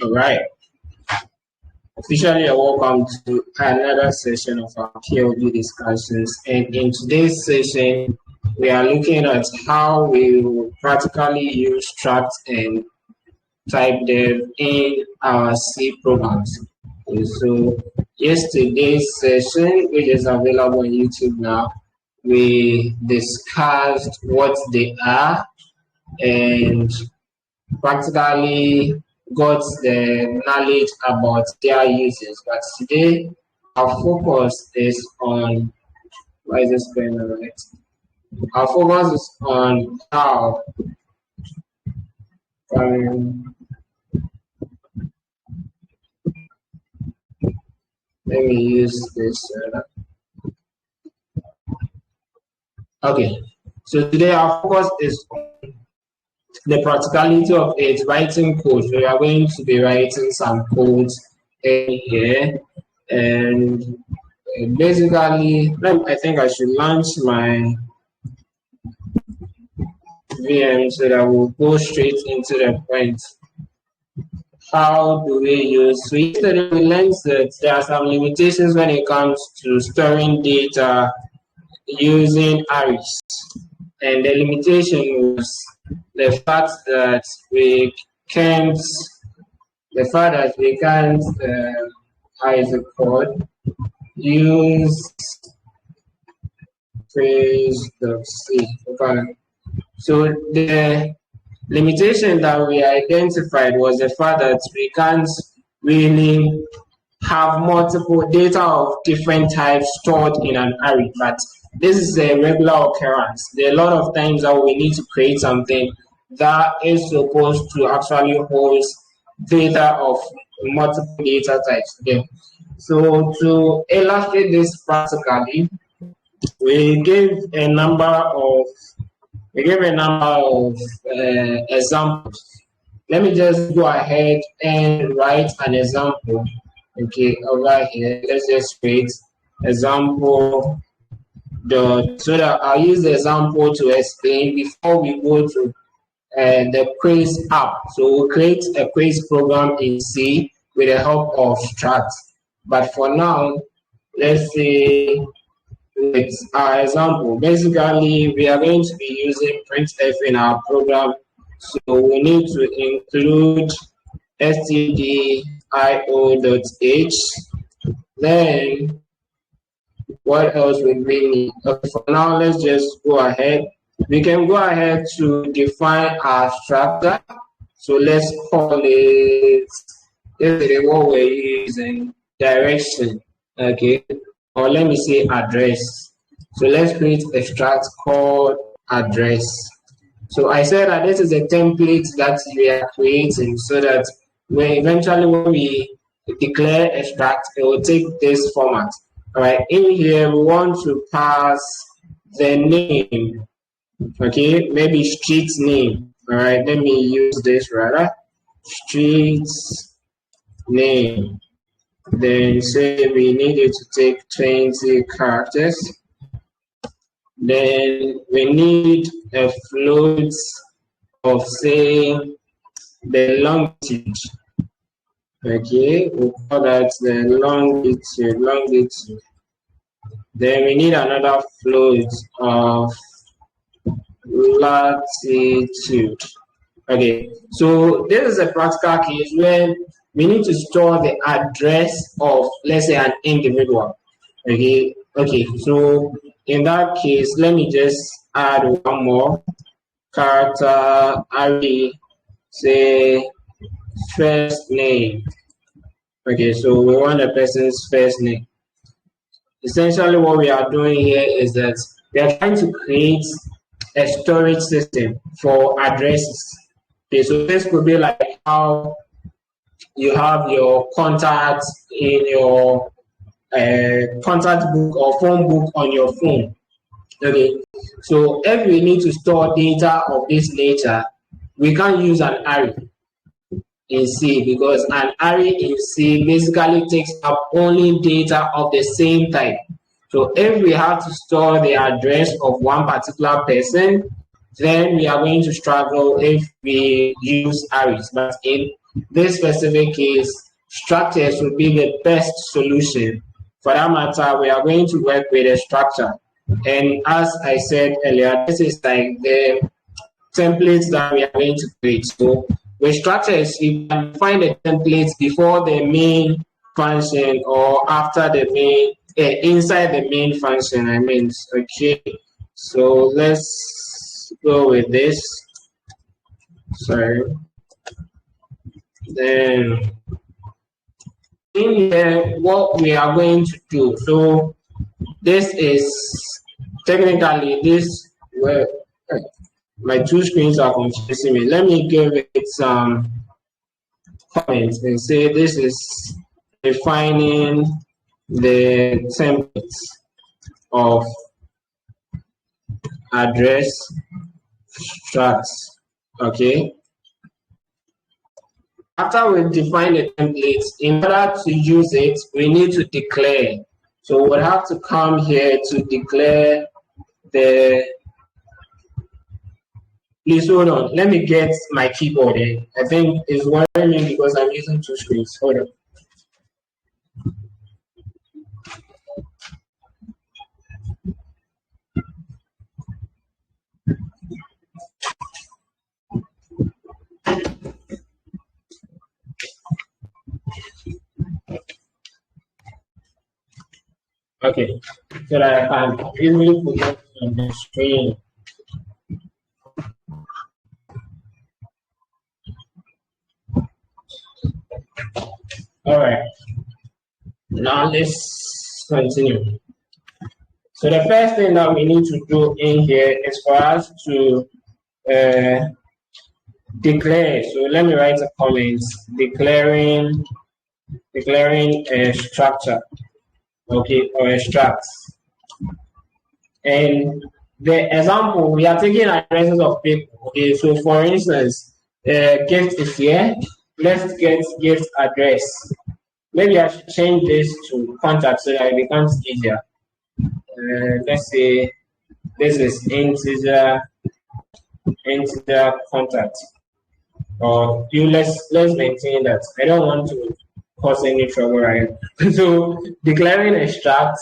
All right. Officially, welcome to another session of our PLD discussions. And in today's session, we are looking at how we will practically use struct and typedef in our C programs. And so, yesterday's session, which is available on YouTube now, we discussed what they are and practically got the knowledge about their uses. But today, our focus is on, why is this going on right? Our focus is on how let me use this. Okay, so today our focus is on the practicality of it, writing code. So we are going to be writing some codes in here, and basically, I think I should launch my VM so that we'll go straight into the point. How do we use? So yesterday we learned that there are some limitations when it comes to storing data using arrays, and the limitation was the fact that we can't, how is it called, use phrase.c. Okay. So the limitation that we identified was the fact that we can't really have multiple data of different types stored in an array, but this is a regular occurrence. There are a lot of times that we need to create something that is supposed to actually hold data of multiple data types. Okay. So to illustrate this practically, we gave a number of examples. Let me just go ahead and write an example. Okay, over here, let's just create example. So that I'll use the example to explain before we go to the quiz app. So we'll create a quiz program in C with the help of struct. But for now, let's see with our example. Basically, we are going to be using printf in our program. So we need to include stdio.h. Then what else would we need? Okay, for now, let's just go ahead. We can go ahead to define our structure. So let's call it, this is what we're using, direction, okay? Or let me say address. So let's create a struct called address. So I said that this is a template that we are creating so that when we declare a struct, it will take this format. All right, in here we want to pass the name, okay, maybe street name. All right, let me use this rather, street name. Then say we need it to take 20 characters. Then we need a float of, say, the longitude. Okay, we'll call that the longitude. Then we need another float of latitude. Okay, so this is a practical case where we need to store the address of, let's say, an individual. Okay, so in that case, let me just add one more character array, say first name. Okay, so we want a person's first name. Essentially, what we are doing here is that we are trying to create a storage system for addresses. Okay, so this could be like how you have your contacts in your contact book or phone book on your phone. Okay, so if we need to store data of this nature, we can't use an array in C because an array in C basically takes up only data of the same type. So if we have to store the address of one particular person, then we are going to struggle if we use arrays. But in this specific case, structures would be the best solution. For that matter, we are going to work with a structure. And as I said earlier, this is like the templates that we are going to create. So with structures, you can find the templates before the main function or after the main, inside the main function, I mean. Okay, so let's go with this. Sorry. Then in here, what we are going to do. So this is technically this. Well, my two screens are confusing me. Let me give it some comments and say this is defining the templates of address structs. Okay. After we define the templates, in order to use it, we need to declare. So we'll have to come here to declare the. Please hold on. Let me get my keyboard in. I think it's worrying me because I'm using two screens. Hold on. Okay, so that I can easily put it on the screen. All right, now let's continue. So the first thing that we need to do in here is for us to declare. So let me write a comment declaring a structure. Okay, or a struct. And the example, we are taking addresses of people. Okay, so for instance, gift is here. Let's get gift address. Maybe I should change this to contact so that it becomes easier. Let's say this is integer contact. Or let's maintain that. I don't want to cause any trouble, right? So declaring a struct,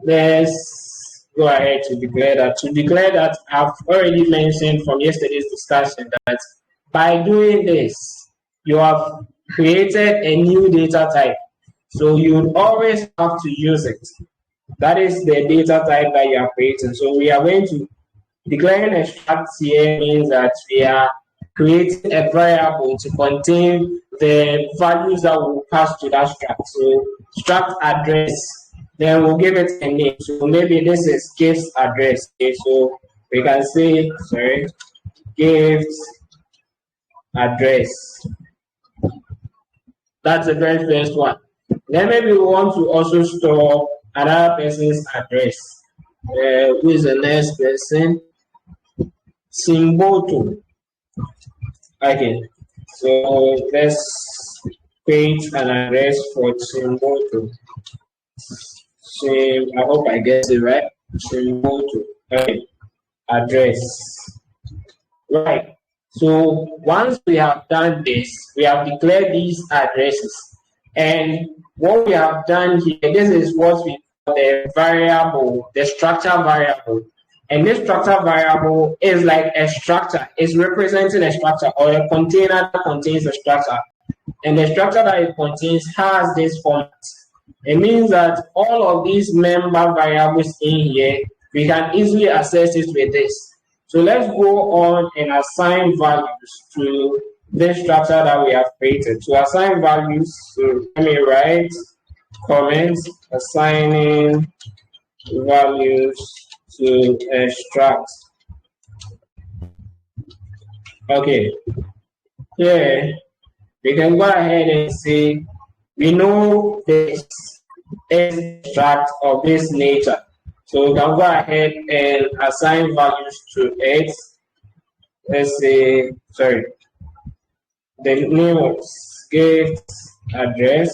let's go ahead to declare that. To declare that, I've already mentioned from yesterday's discussion that by doing this, you have created a new data type. So you would always have to use it. That is the data type that you are creating. So we are going to declaring a struct here means that we are creating a variable to contain the values that will pass to that struct. So struct address, then we'll give it a name. So maybe this is gift address. Okay, so we can say, sorry, gift address. That's the very first one. Then maybe we want to also store another person's address. Who is the next person? Simboto. Okay, so let's create an address for Simboto. I hope I get it right. Simboto. Okay, address. Right. So once we have done this, we have declared these addresses. And what we have done here, this is what we call the variable, the structure variable. And this structure variable is like a structure. It's representing a structure or a container that contains a structure. And the structure that it contains has this format. It means that all of these member variables in here, we can easily access it with this. So let's go on and assign values to this structure that we have created. To assign values, so let me write comments assigning values to a struct. Okay, here we can go ahead and say we know this is struct of this nature. So we can go ahead and assign values to it. Let's say, sorry, the name was gift address.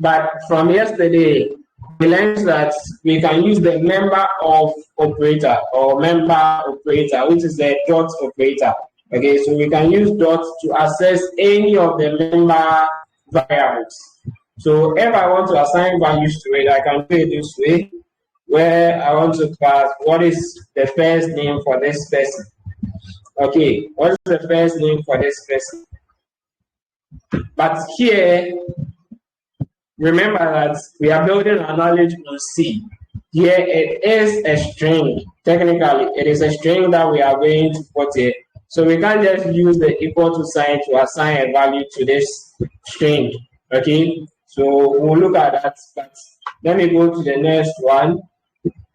But from yesterday, we learned that we can use the member of operator or member operator, which is the dot operator. Okay, so we can use dot to access any of the member variables. So if I want to assign values to it, I can do it this way, where I want to pass what is the first name for this person. Okay, what's the first name for this person? But here, remember that we are building our knowledge on C. Here it is a string. Technically, it is a string that we are going to put here. So we can't just use the equal to sign to assign a value to this string. Okay, so we'll look at that. But let me go to the next one.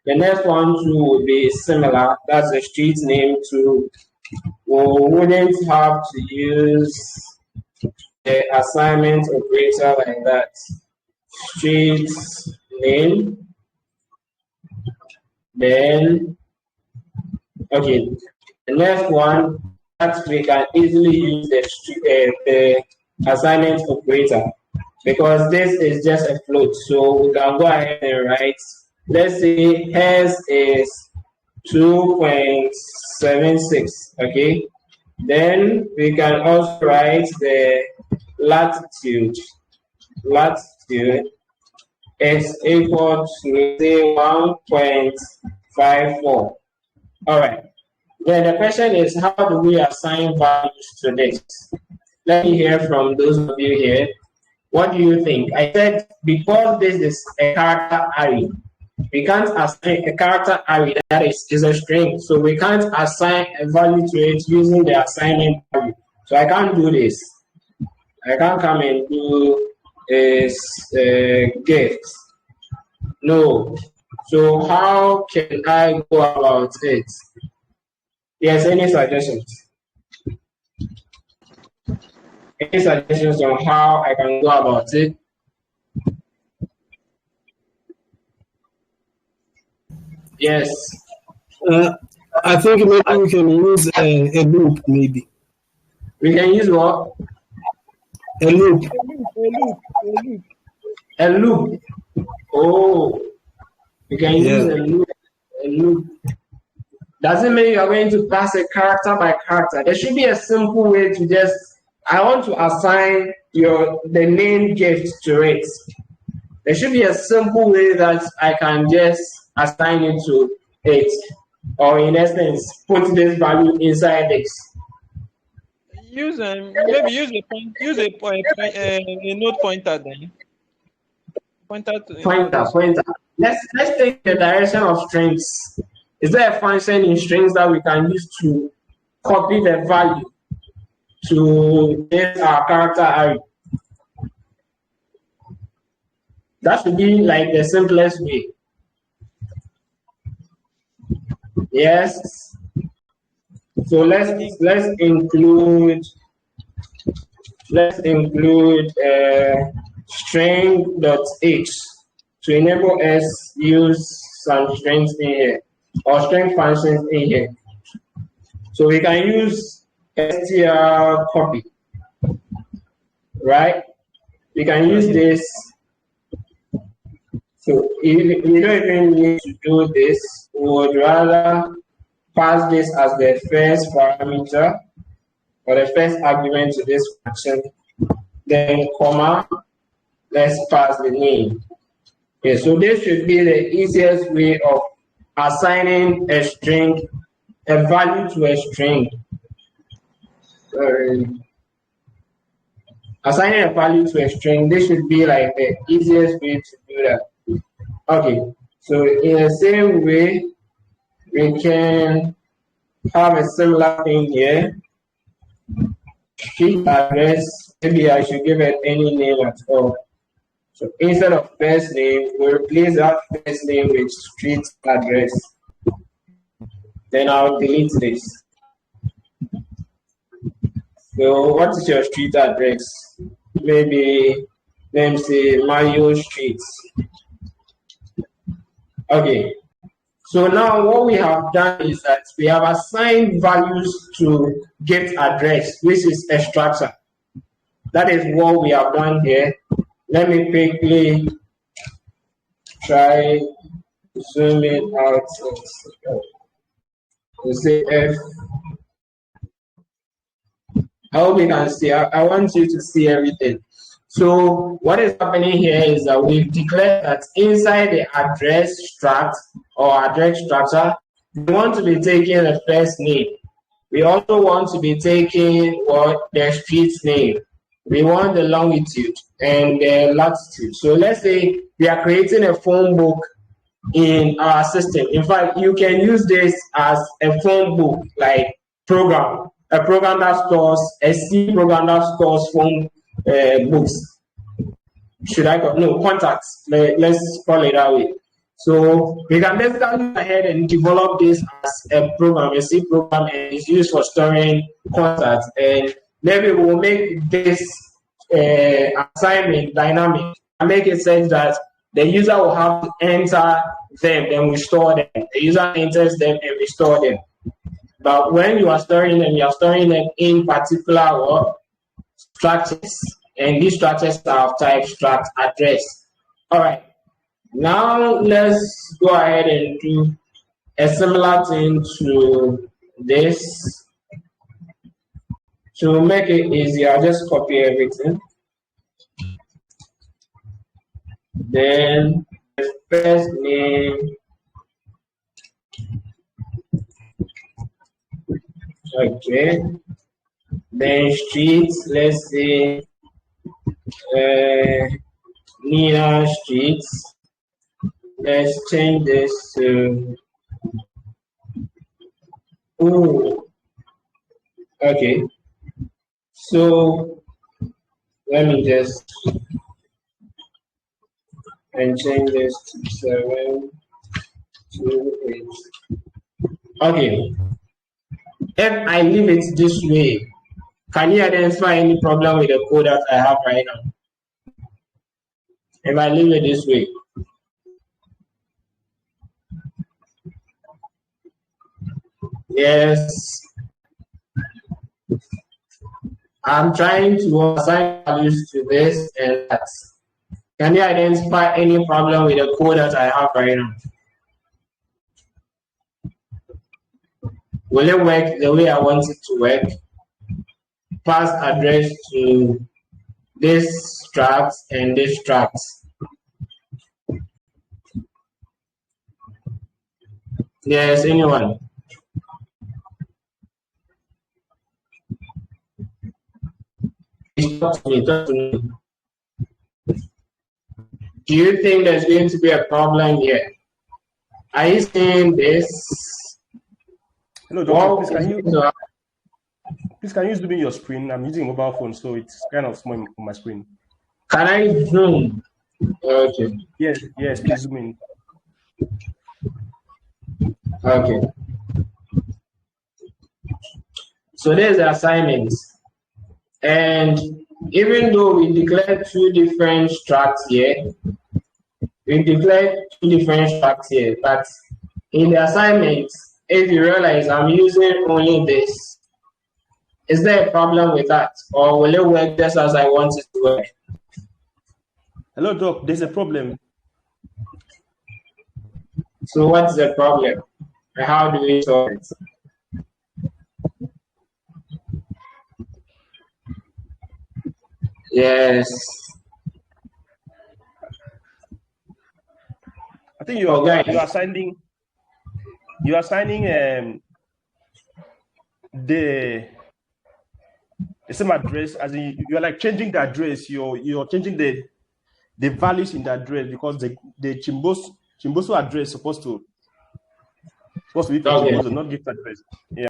The next one too will be similar. That's the street name too. We wouldn't have to use the assignment operator like that. Street name. Then, okay, the next one that we can easily use the assignment operator, because this is just a float. So we can go ahead and write, let's say hers is 2.76, okay? Then we can also write the latitude. Latitude is equal to say 1.54. All right. Then the question is, how do we assign values to this? Let me hear from those of you here. What do you think? I said because this is a character array, we can't assign a character array that is a string, so we can't assign a value to it using the assignment value. So I can't do this. I can't come and do is gift. No. So how can I go about it? Yes, any suggestions? Any suggestions on how I can go about it? Yes. I think maybe we can use a loop, maybe. We can use what? A loop. A loop. Oh, you can use a loop. A loop. Doesn't mean you are going to pass a character by character. There should be a simple way to just, I want to assign the name gift to it. There should be a simple way that I can just assign it to it. Or in essence, put this value inside this. Use maybe use a node pointer then. Pointer. Let's take the direction of strings. Is there a function in strings that we can use to copy the value to this our character array? That should be like the simplest way. Yes. So let's include string.h to enable us use some strings in here or string functions in here. So we can use str copy, right? We can use this. So we don't even need to do this. We would rather pass this as the first parameter or the first argument to this function, then comma, let's pass the name. Okay, so this should be the easiest way of assigning a string, a value to a string. Assigning a value to a string, this should be like the easiest way to do that. Okay, so in the same way, we can have a similar thing here. Street address, maybe I should give it any name at all. So instead of first name, we replace that first name with street address. Then I'll delete this. So what is your street address? Maybe let me say Mario Street. Okay. So now what we have done is that we have assigned values to get address, which is a structure. That is what we have done here. Let me quickly try to zoom it out. To say F I hope you can see. I want you to see everything. So what is happening here is that we've declared that inside the address struct or address structure, we want to be taking the first name. We also want to be taking what the street name. We want the longitude and the latitude. So let's say we are creating a phone book in our system. In fact, you can use this as a phone book, like program, a program that stores, a C program that stores phone books. Should I call no contacts? Let's call it that way. So we can basically go ahead and develop this as a program, a C program, and it's used for storing contacts. And maybe we'll make this assignment dynamic and make it such that the user will have to enter them, then we store them. The user enters them and we store them. But when you are storing them, you are storing them in particular structures. And these structures are of type struct address. All right. Now let's go ahead and do a similar thing to this. To make it easier, I'll just copy everything. Then the first name. Okay. Then streets, let's say Nina Streets. Let's change this to okay. So let me just change this to 728. Okay. If I leave it this way, can you identify any problem with the code that I have right now? If I leave it this way. Yes. I'm trying to assign values to this and that. Can you identify any problem with the code that I have right now? Will it work the way I want it to work? Pass address to this struct and this struct. Yes, anyone? Talk to me, talk to me. Do you think there's going to be a problem here? Are you seeing this? Hello, Doctor. Please, can you zoom in your screen? I'm using a mobile phone, so it's kind of small on my screen. Can I zoom? Okay. Yes, please zoom in. Okay. So there's the assignment. And even though we declared two different structs here, but in the assignment, if you realize I'm using only this, is there a problem with that? Or will it work just as I want it to work? Hello, Doc, there's a problem. So what's the problem? How do we solve it? Yes. I think you are assigning the same address, as in you're like changing the address. You're changing the values in the address because the Chimboso address supposed to be Chimboso, not gift address. Yeah.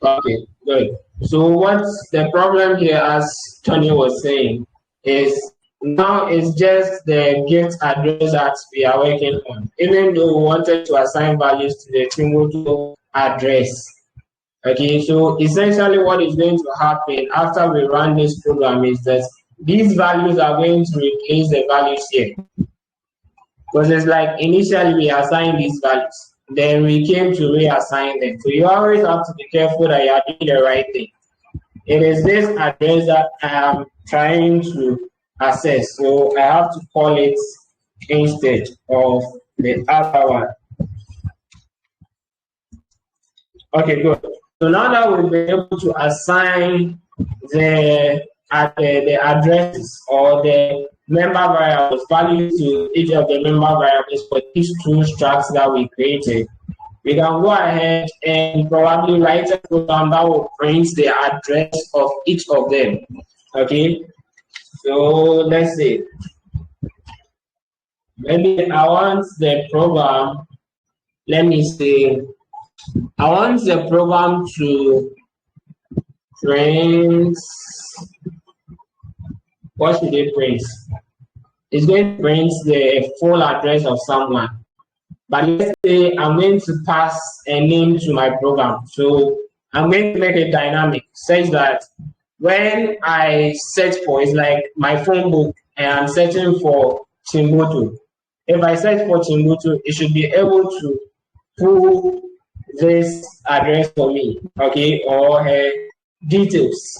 Okay, good. So what's the problem here, as Tony was saying, is now it's just the gift address that we are working on. Even though we wanted to assign values to the Chimboso address. Okay, so essentially what is going to happen after we run this program is that these values are going to replace the values here. Because it's like initially we assigned these values, then we came to reassign them. So you always have to be careful that you are doing the right thing. It is this address that I am trying to access, so I have to call it instead of the other one. Okay, good. So now that we've been able to assign the addresses or the member variables, values to each of the member variables for these two structs that we created, we can go ahead and probably write a program that will print the address of each of them. Okay, so let's see. Maybe I want the program, let me see, I want the program to print, what should it print? It's going to print the full address of someone. But let's say I'm going to pass a name to my program. So I'm going to make it dynamic, such that when I search for, it's like my phone book and I'm searching for Timbuktu. If I search for Timbuktu, it should be able to pull this address for me, okay, or her details.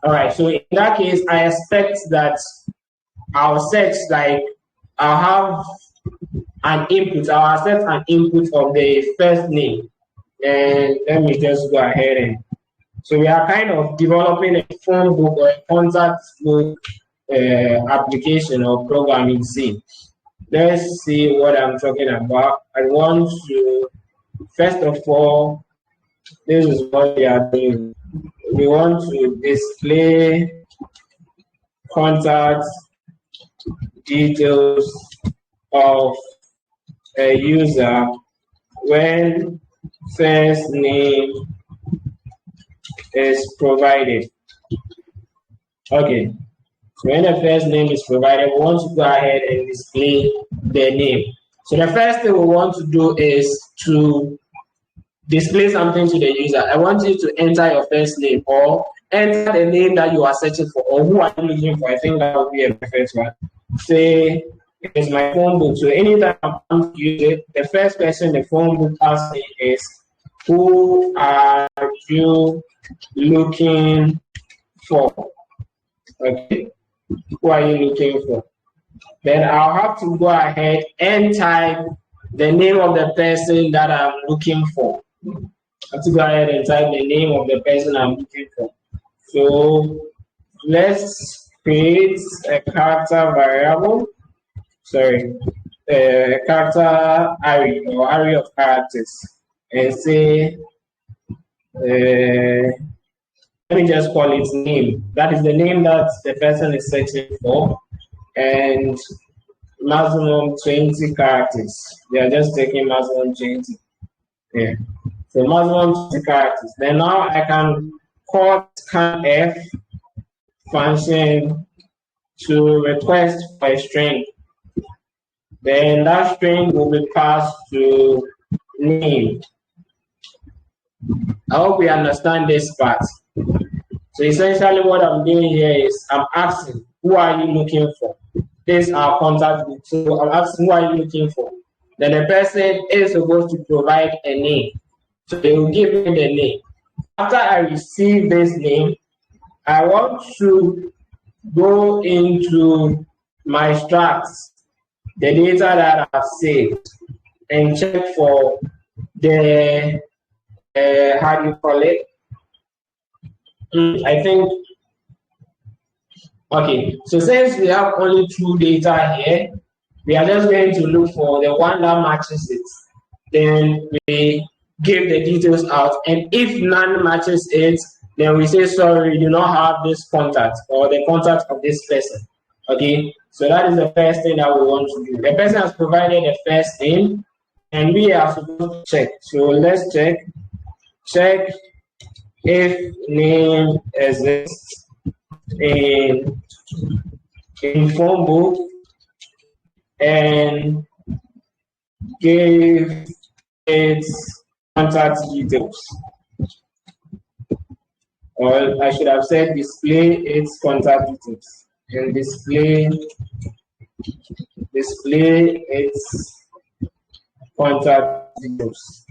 All right, so in that case, I expect that I'll search, like, I'll have an input, I'll accept an input of the first name. And let me just go ahead and, so we are kind of developing a phone book or a contact book application or program in C. Let's see what I'm talking about. I want to, first of all, this is what we are doing. We want to display contact details of a user when first name is provided. Okay, so when the first name is provided, we want to go ahead and display the name. So the first thing we want to do is to display something to the user. I want you to enter your first name or enter the name that you are searching for or who are you looking for. I think that would be a perfect one. Say it's my phone book. So anytime I want to use it, the first question the phone book asks me is, who are you looking for? Okay, who are you looking for? Then I'll have to go ahead and type the name of the person that I'm looking for. I have to go ahead and type the name of the person I'm looking for. So let's create a character variable. Sorry, a character array or array of characters, and say, let me just call it name. That is the name that the person is searching for, and maximum 20 characters. We are just taking maximum 20. Yeah. So maximum 20 characters. Then now I can call scanf function to request for a string. Then that string will be passed to name. I hope we understand this part. So essentially what I'm doing here is I'm asking, who are you looking for? This is our contact book. So I'm asking, who are you looking for? Then the person is supposed to provide a name. So they will give me the name. After I receive this name, I want to go into my structs, the data that I've saved, and check for the, how do you call it? I think, okay, so since we have only two data here, we are just going to look for the one that matches it. Then we give the details out, and if none matches it, then we say, sorry, we do not have this contact or the contact of this person. Okay, so that is the first thing that we want to do. The person has provided the first name, and we are supposed to check. So let's check if name exists in phone book, and give its contact details. Or I should have said display its contact details, and display its contact details.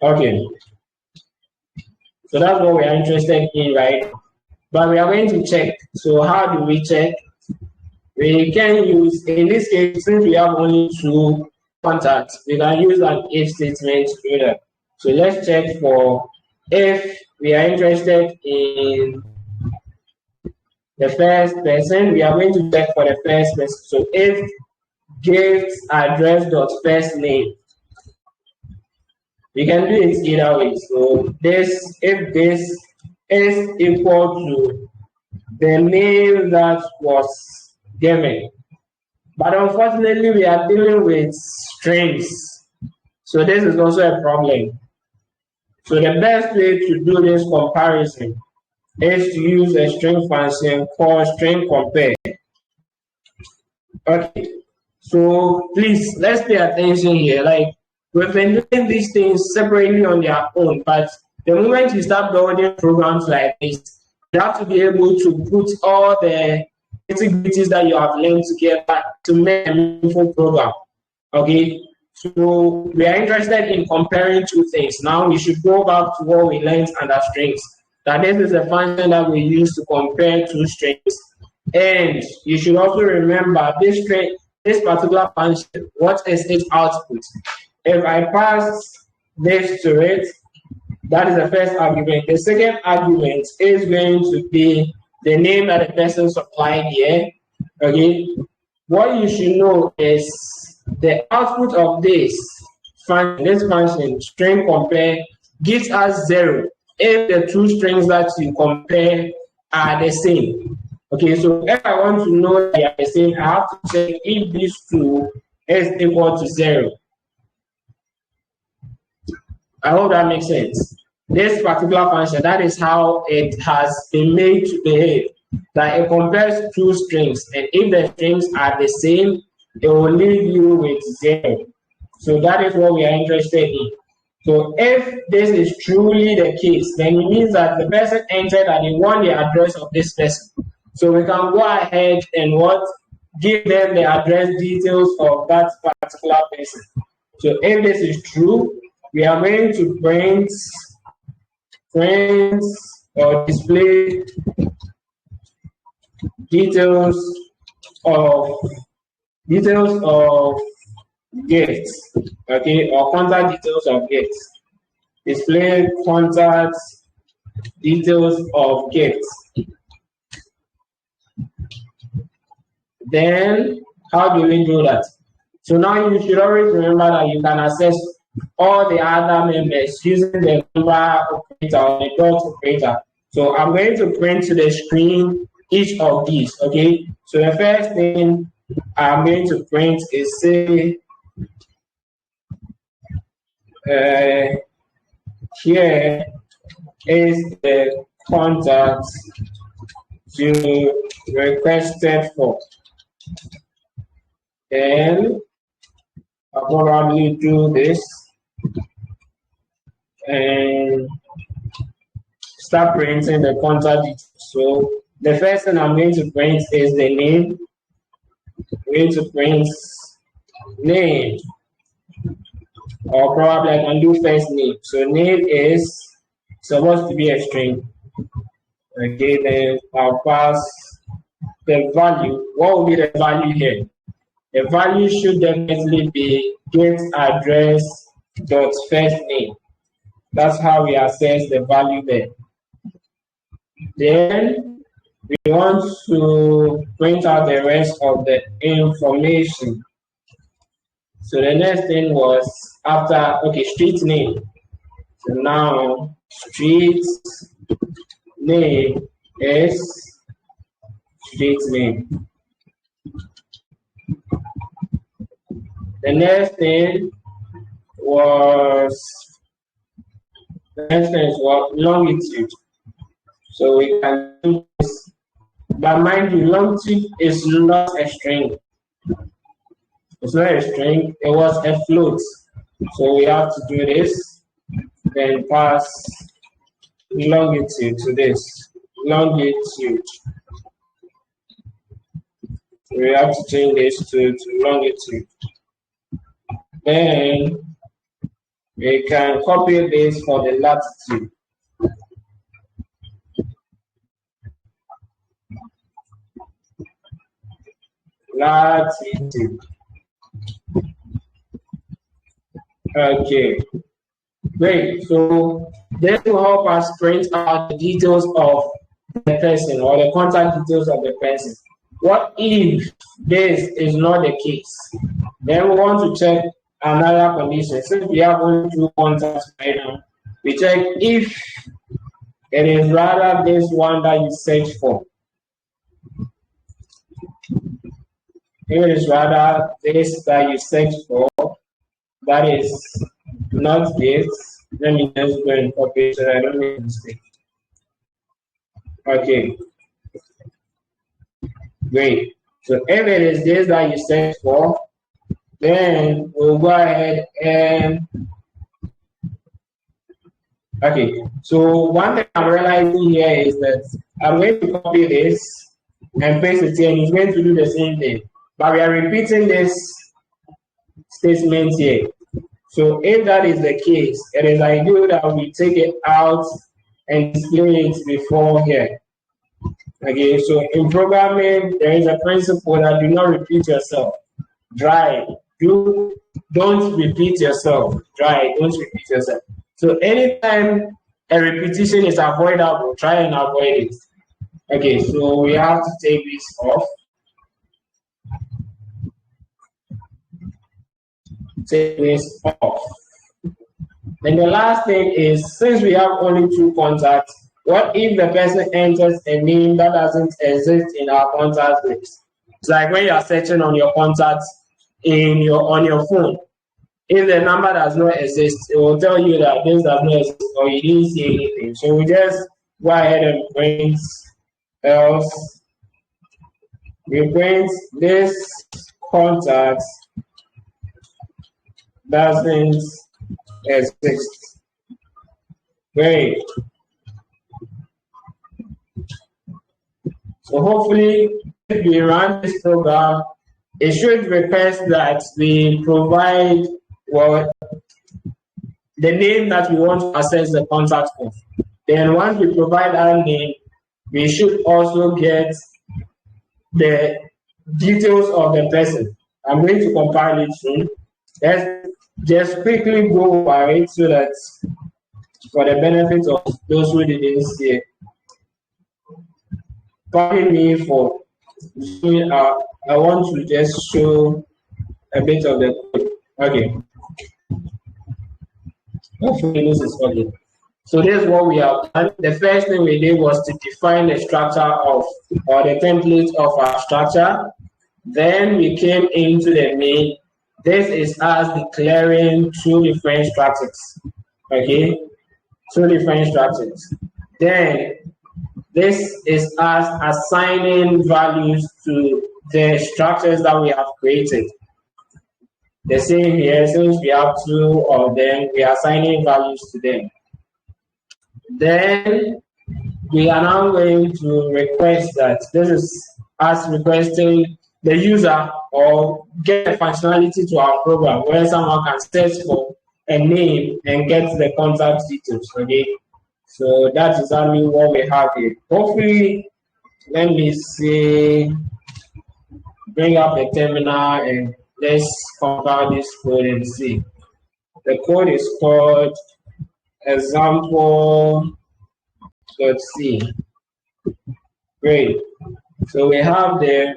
Okay, so that's what we are interested in, right? But we are going to check. So how do we check? We can use, in this case, since we have only two contacts, we can use an if statement to do that. So let's check for if we are interested in the first person. We are going to check for the first person. So if gift address dot first name, we can do it either way. So if this is equal to the name that was given, but unfortunately we are dealing with strings, so this is also a problem. So the best way to do this comparison is to use a string function called string compare. Okay, so please let's pay attention here. Like, we've been doing these things separately on their own, but the moment you start building programs like this, you have to be able to put all the integrities that you have learned together to make a meaningful program. Okay, so we are interested in comparing two things. Now we should go back to what we learned under strings. That this is a function that we use to compare two strings. And you should also remember this particular function, what is its output? If I pass this to it, that is the first argument. The second argument is going to be the name that the person supplied here. Okay, what you should know is the output of this function, string compare, gives us 0 if the two strings that you compare are the same. Okay, so if I want to know that they are the same, I have to check if these two is equal to 0. I hope that makes sense. This particular function, that is how it has been made to behave. That it compares two strings, and if the strings are the same, it will leave you with 0. So that is what we are interested in. So if this is truly the case, then it means that the person entered that they want the address of this person. So we can go ahead and give them the address details of that particular person. So if this is true, we are going to print or display details of gifts, okay, or contact details of gifts. Display contact details of gifts. Then how do we do that? So now you should always remember that you can access all the other members using the number operator or the dot operator. So I'm going to print to the screen each of these, okay? So the first thing I'm going to print is say here is the contact you requested for. Then I'll probably do this and start printing the contact details. So the first thing I'm going to print is the name. I'm going to print name, or probably I can do first name. So name is supposed to be a string. Okay, then I'll pass the value. What will be the value here? The value should definitely be get address dot first name. That's how we access the value there. Then we want to print out the rest of the information. So the next thing was after, okay, street name. So now street name is street name. The next thing was longitude. So we can do this, but mind you, longitude is not a string. It's not a string, it was a float. So we have to do this, then pass longitude to this. Longitude. So we have to change this to longitude. Then we can copy this for the latitude. Latitude. Okay, great. So This will help us print out the details of the person or the contact details of the person. What if this is not the case? Then we want to check another condition. Since we have only 2 contacts right now, we check if it is rather this one that you search for. If it is rather this that you search for, that is not this. Let me just go and copy so I don't make a mistake. Okay. Great. So if it is this that you search for, then we'll go ahead and okay. So one thing I'm realizing here is that I'm going to copy this and paste it here, and it's going to do the same thing. But we are repeating this statement here. So if that is the case, it is ideal that we take it out and display it before here. Okay, so in programming, there is a principle that do not repeat yourself. Dry. Don't repeat yourself. Dry. Don't repeat yourself. So anytime a repetition is avoidable, try and avoid it. Okay, so we have to take this off. Take this off. And the last thing is, since we have only 2 contacts, what if the person enters a name that doesn't exist in our contact list? It's like when you are searching on your contacts on your phone. If the number does not exist, it will tell you that this does not exist or you didn't see anything. So we just go ahead and print else. We print this contact doesn't exist. Great. So hopefully, if we run this program, it should request that we provide the name that we want to access the contact of. Then once we provide our name, we should also get the details of the person. I'm going to compile it soon. Let's just quickly go over it so that for the benefit of those who didn't see it. Pardon me for zooming out. I want to just show a bit of the code. Okay. Hopefully this is okay. So this is what we have done. The first thing we did was to define the structure of, or the template of our structure. Then we came into the main. This is us declaring 2 different structures. Okay, 2 different structures. Then this is us assigning values to the structures that we have created. The same here, since we have 2 of them, we are assigning values to them. Then we are now going to request that this is us requesting the user or get a functionality to our program where someone can search for a name and get the contact details. Okay, so that's exactly what we have here. Hopefully, let me see, bring up the terminal and let's compile this code and see. The code is called example.c. Great. So we have the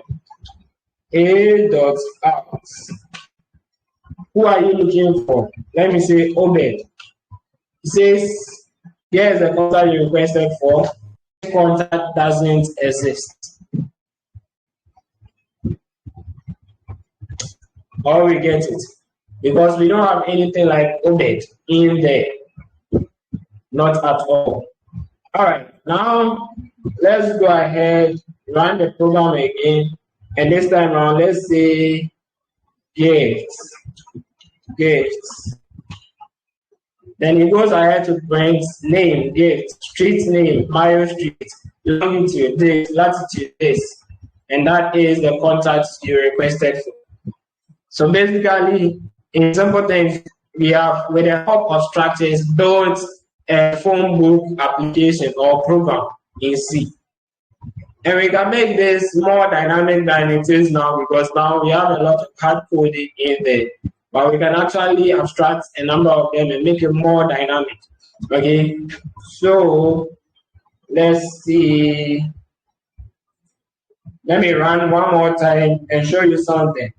a.out. Who are you looking for? Let me say Obed. It says, here's the contact you requested for. Contact doesn't exist. Or we get it. Because we don't have anything like Obed in there. Not at all. All right, now let's go ahead, run the program again. And this time around, let's say gifts. Then it goes ahead to print name, gift, street name, Mayo Street, longitude, this, latitude, this. And that is the contact you requested for. So basically, in simple things, we have, with the help of structures, built a phone book application or program in C. And we can make this more dynamic than it is now, because now we have a lot of hard coding in there. But we can actually abstract a number of them and make it more dynamic. Okay, so let's see. Let me run one more time and show you something.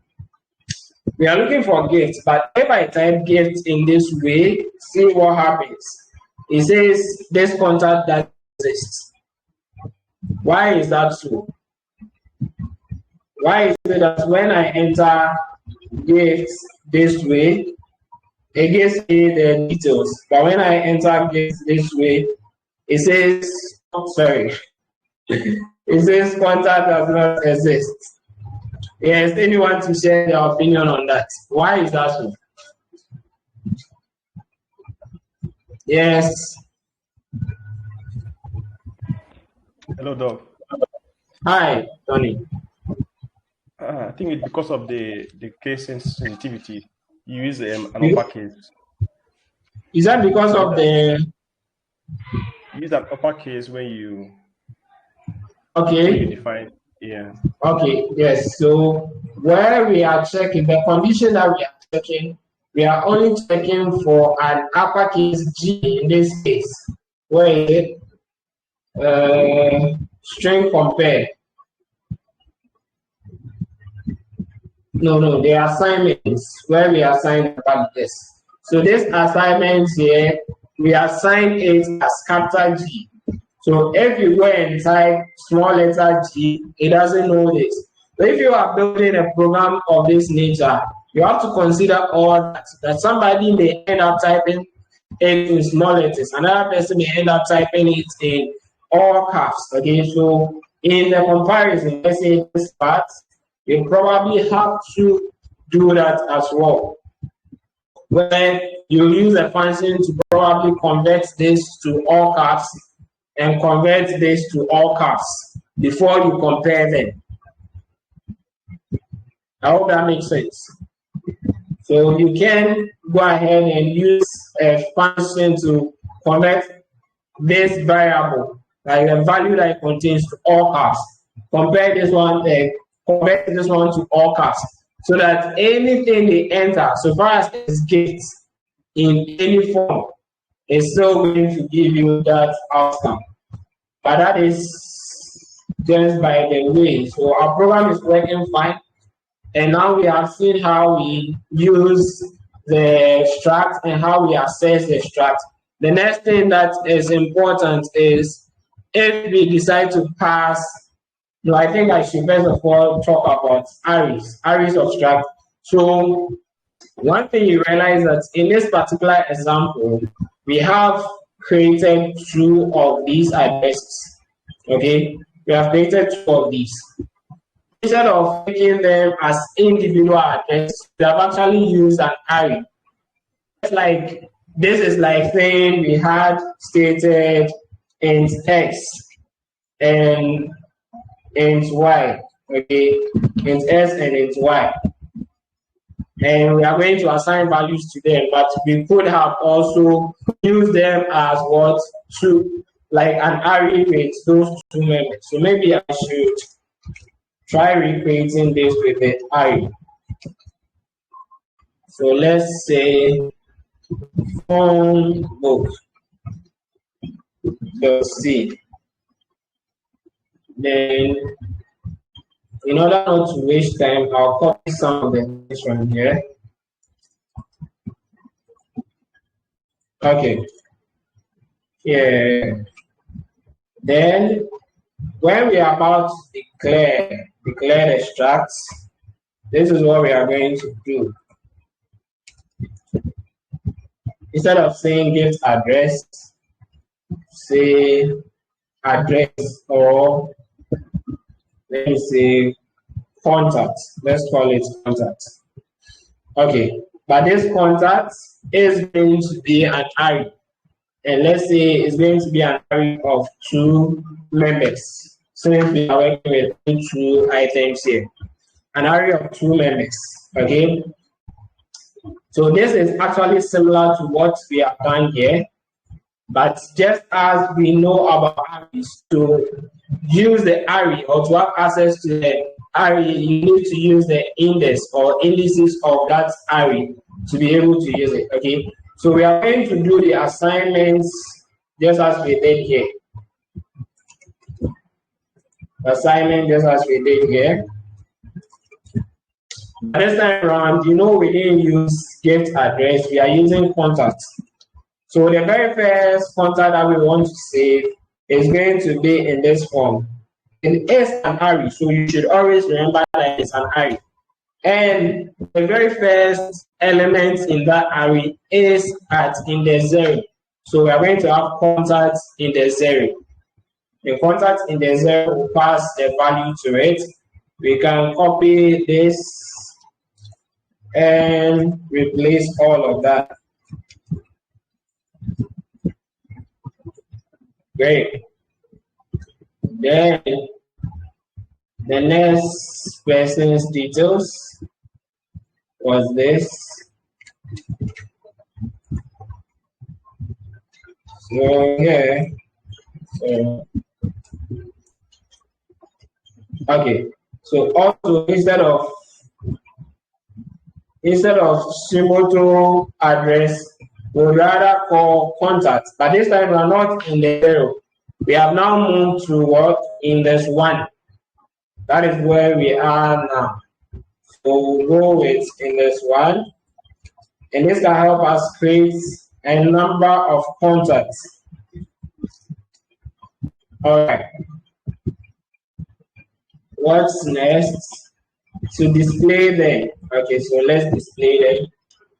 We are looking for gifts, but if I type gift in this way, see what happens. It says this contact that exists. Why is that so? Why is it that when I enter gifts this way, it gives me the details, but when I enter gifts this way, it says, sorry, it says contact does not exist. Yes, anyone to share their opinion on that? Why is that so? Yes. Hello, Doc. Hi, Tony. I think it's because of the case sensitivity. You use an uppercase. Is that because of the? You use an uppercase when you. Okay. When you define. Yeah. Okay. Yes. So where we are checking the condition that we are checking, we are only checking for an uppercase G in this case. Where is it? String compare. No, the assignments where we assign about this. So this assignment here, we assign it as capital G. So if you go and type small letter G, it doesn't know this. But if you are building a program of this nature, you have to consider all that somebody may end up typing it in small letters, another person may end up typing it in all caps. Okay, so in the comparison, let's say this part, you probably have to do that as well. When you use a function to probably convert this to all caps and convert this to all caps before you compare them. I hope that makes sense. So you can go ahead and use a function to convert this variable, like the value that it contains, to all caps. Compare this one to all caps, so that anything they enter, so far as it's gets in any form, is still going to give you that outcome. But that is just by the way. So our program is working fine. And now we have seen how we use the struct and how we assess the struct. The next thing that is important is if we decide to pass. No, I think I should first of all talk about arrays of struct. So one thing you realize that in this particular example, we have created 2 of these addresses. Okay, we have created 2 of these. Instead of making them as individual addresses, we have actually used an array. It's like this is like saying we had stated int x and int y, okay, int s and int y, and we are going to assign values to them, but we could have also used them as what, 2, like an array with those 2 members. So maybe I should try recreating this with the array. So let's say phonebook. C. Then, in order not to waste time, I'll copy some of the things from here. Okay. Yeah. Then, when we are about to declare the structs, this is what we are going to do. Instead of saying gift address, say address, or let me say contact. Let's call it contact. Okay, but this contact is going to be an array. And let's say it's going to be an array of 2 members. Since we are working with 2 items here. An array of 2 members. Okay. So this is actually similar to what we have done here. But just as we know about arrays, to use the array or to have access to the array, you need to use the index or indices of that array to be able to use it. Okay. So we are going to do the assignments just as we did here. Assignment just as we did here. This time around, you know, we didn't use gift address, we are using contact. So the very first contact that we want to save is going to be in this form. It is an array, so you should always remember that it's an array. And the very first element in that array is at index 0. So we are going to have contact index 0. The contact index 0 will pass the value to it. We can copy this and replace all of that. Great. Then the next person's details was this. So here, okay. So also instead of Simoto address, we would rather call contact, but this time we are not in the 0. We have now moved to what? Index 1. That is where we are now. So we'll go with index 1, and this can help us create a number of contacts. All right. What's next? To display them. Okay, so let's display them.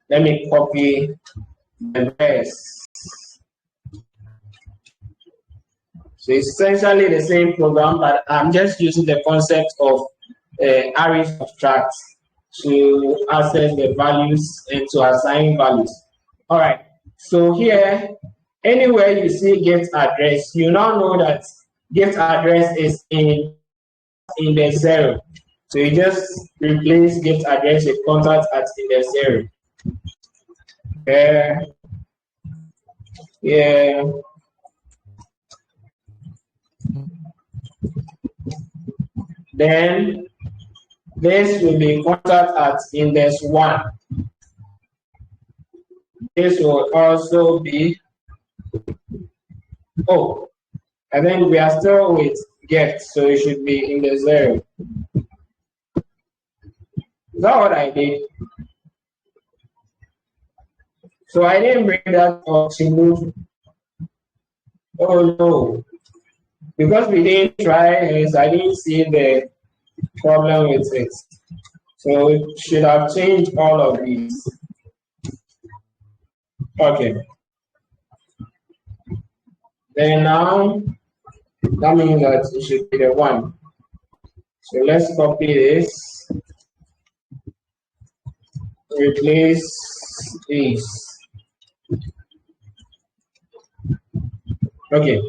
Let me copy the rest. So it's essentially the same program, but I'm just using the concept of arrays of structs to access the values and to assign values. All right. So here, anywhere you see gift address, you now know that gift address is in index 0. So you just replace gift address with contact at index 0. Yeah. Then this will be contact at index 1. This will also be, oh, I think we are still with get, so it should be index 0. Is that what I did? So I didn't bring that up to move. Oh no. Because we didn't try this, I didn't see the problem with it. So it should have changed all of these. Okay. Then now, that means that it should be the 1. So let's copy this. Replace these. Okay.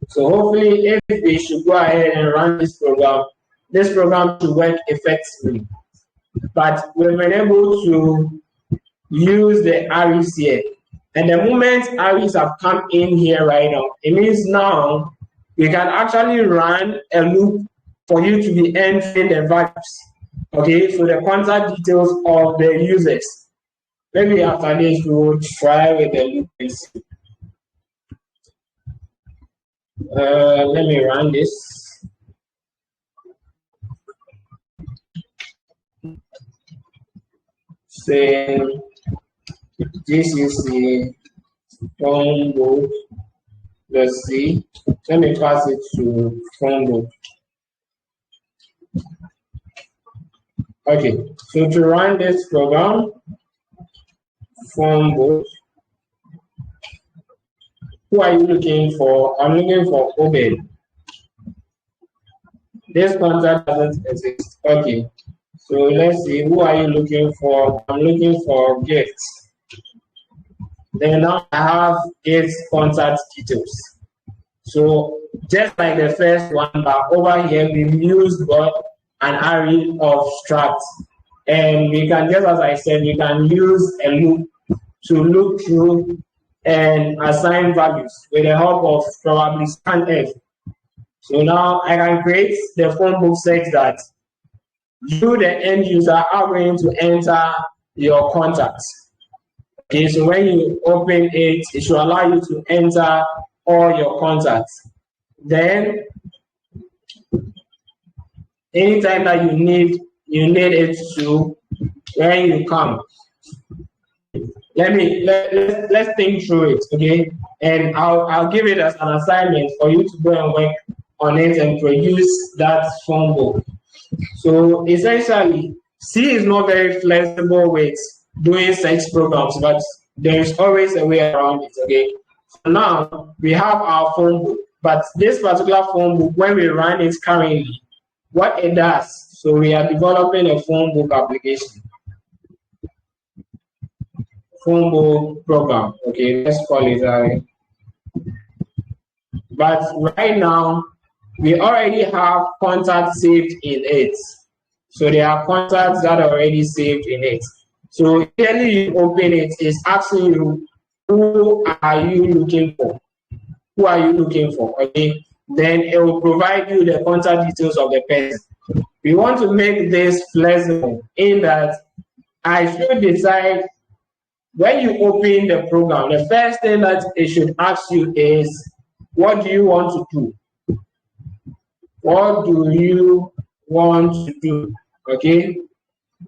So hopefully, if we should go ahead and run this program should work effectively. But we've been able to use the arrays here. And the moment arrays have come in here right now, it means now we can actually run a loop for you to be entering the values. Okay, so the contact details of the users. Maybe after this we will try with the loop and see. Let me run this. Say this is the phonebook. Let's see. Let me pass it to phonebook. Okay, so to run this program, phonebook. Who are you looking for? I'm looking for Obed. This contact doesn't exist. Okay. So let's see. Who are you looking for? I'm looking for gifts. Then now I have gift contact details. So just like the first one, but over here we've used an array of structs. And we can, just as I said, we can use a loop to look through and assign values with the help of probably scanf. So now I can create the phone book such that you, the end user, are going to enter your contacts. Okay, so when you open it, it should allow you to enter all your contacts. Then, anytime that you need it to, when you come, let's think through it, okay? And I'll give it as an assignment for you to go and work on it and produce that phone book. So essentially, C is not very flexible with doing such programs, but there is always a way around it, okay? So now we have our phone book, but this particular phone book, when we run it currently, what it does, so we are developing a phone book application. Phone book program, okay, let's call it that. But right now, we already have contacts saved in it. So there are contacts that are already saved in it. So usually you open it, it's asking you, who are you looking for? Who are you looking for? Okay. Then it will provide you the contact details of the person. We want to make this flexible in that I should decide when you open the program, the first thing that it should ask you is, what do you want to do? What do you want to do? Okay?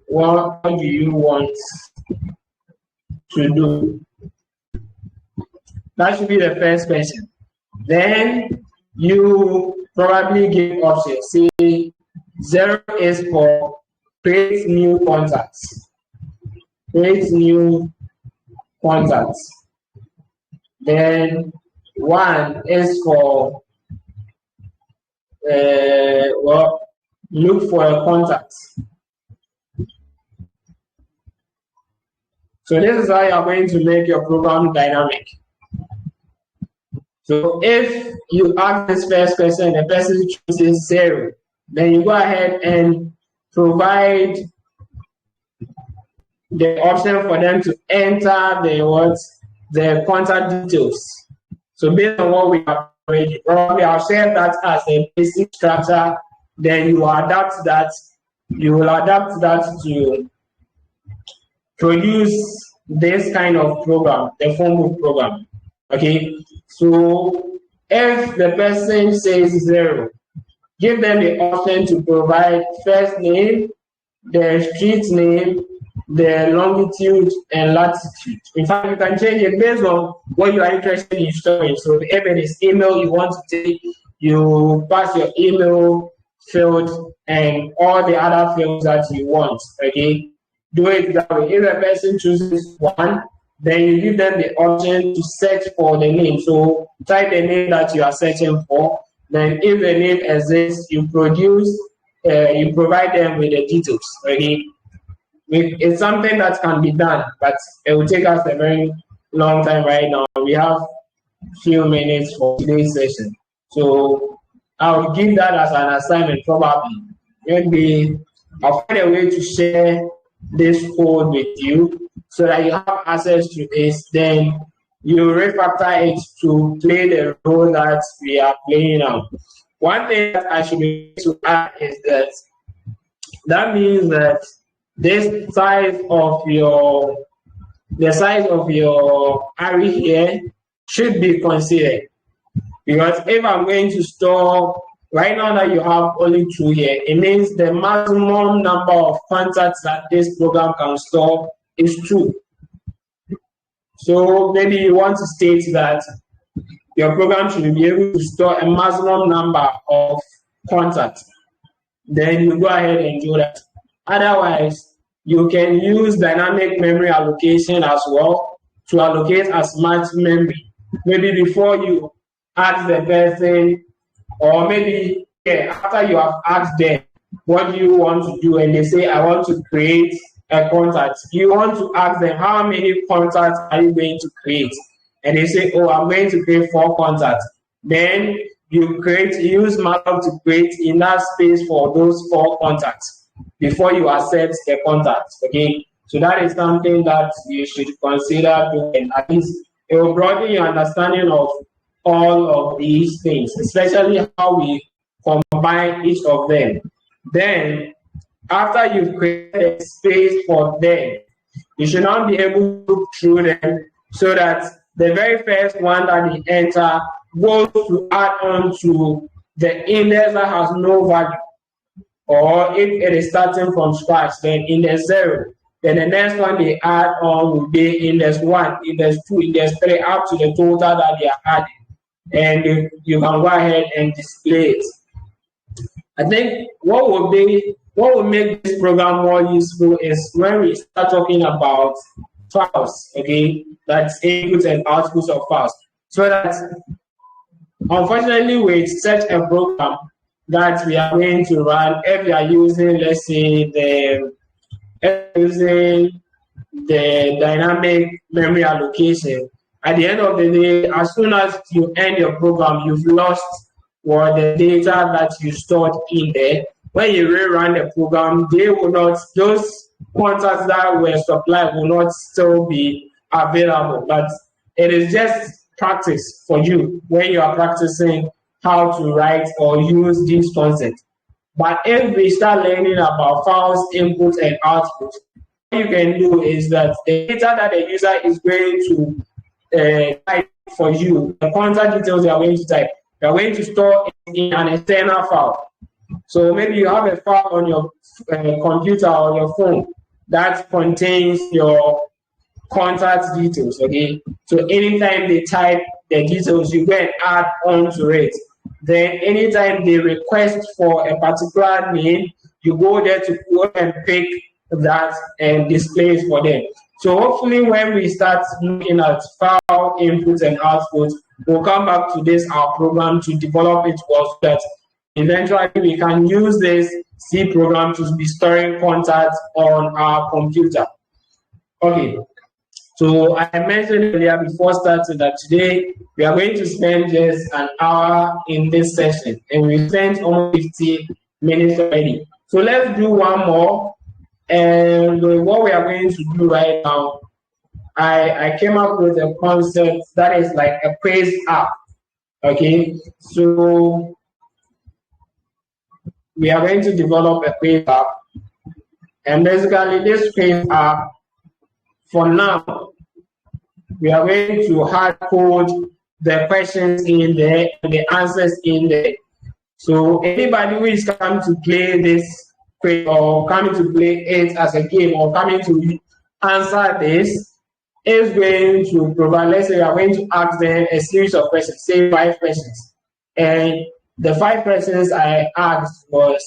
What do you want to do? That should be the first question. Then you probably give options. Say 0 is for create new contacts. Create new contacts. Then 1 is for look for a contact. So this is how you are going to make your program dynamic. So if you ask this first person, the person chooses 0, then you go ahead and provide the option for them to enter the contact details. So based on what we have already, probably I'll share that as a basic structure. Then you will adapt that to produce this kind of program, the phone book program. Okay, so if the person says 0, give them the option to provide first name, the street name, the longitude and latitude. In fact, you can change it based on what you are interested in storing. So if it is email you want to take, you pass your email field and all the other fields that you want. Okay, do it that way. If a person chooses 1, then you give them the option to search for the name. So type the name that you are searching for. Then if the name exists, you provide them with the details. Okay. It's something that can be done, but it will take us a very long time right now. We have few minutes for today's session. So I'll give that as an assignment probably. Maybe I'll find a way to share this code with you so that you have access to this. Then you refactor it to play the role that we are playing now. One thing that I should be able to add is that means that this size of your array here should be considered, because if I'm going to store right now that you have only 2 here, it means the maximum number of contacts that this program can store is 2. So maybe you want to state that your program should be able to store a maximum number of contacts. Then you go ahead and do that. Otherwise, you can use dynamic memory allocation as well to allocate as much memory. Maybe before you ask the person, or maybe after you have asked them, what do you want to do? And they say, I want to create a contact. You want to ask them, how many contacts are you going to create? And they say, oh, I'm going to create 4 contacts. Then you use malloc to create enough space for those 4 contacts before you accept the contact. Okay, so that is something that you should consider doing. At least it will broaden your understanding of all of these things, especially how we combine each of them. Then after you've created a space for them, You should not be able to look through them so that the very first one that they enter goes to add on to the index that has no value. Or if it is starting from scratch, then index 0. Then the next one they add on will be index 1, index 2, index 3, up to the total that they are adding. And you can go ahead and display it. I think what will make this program more useful is when we start talking about files, okay? That's inputs and outputs of files. So that, unfortunately, with such a program that we are going to run, if we are using, let's say, the dynamic memory allocation, at the end of the day, as soon as you end your program, you've lost the data that you stored in there. When you rerun the program, those contacts that were supplied will not still be available. But it is just practice for you when you are practicing how to write or use these concepts. But if we start learning about files, inputs, and outputs, what you can do is that the data that the user is going to type for you, the contact details you are going to type, you are going to store in an external file. So maybe you have a file on your computer or your phone that contains your contact details, okay? So anytime they type the details, you go and add on to it. Then anytime they request for a particular name, you go there to go and pick that and display it for them. So hopefully when we start looking at file inputs and outputs, we'll come back to this, our program, to develop it well so that eventually we can use this C program to be storing contacts on our computer. Okay, so I mentioned earlier before starting that today we are going to spend just an hour in this session, and we spent almost 50 minutes already. So let's do one more. And what we are going to do right now, I came up with a concept that is like a quiz app. Okay, so we are going to develop a quiz app, and basically this quiz app, for now, we are going to hard code the questions in there and the answers in there. So anybody who is coming to play this quiz or coming to play it as a game or coming to answer this is going to provide, let's say we are going to ask them a series of questions, say 5 questions. And the 5 questions I asked was,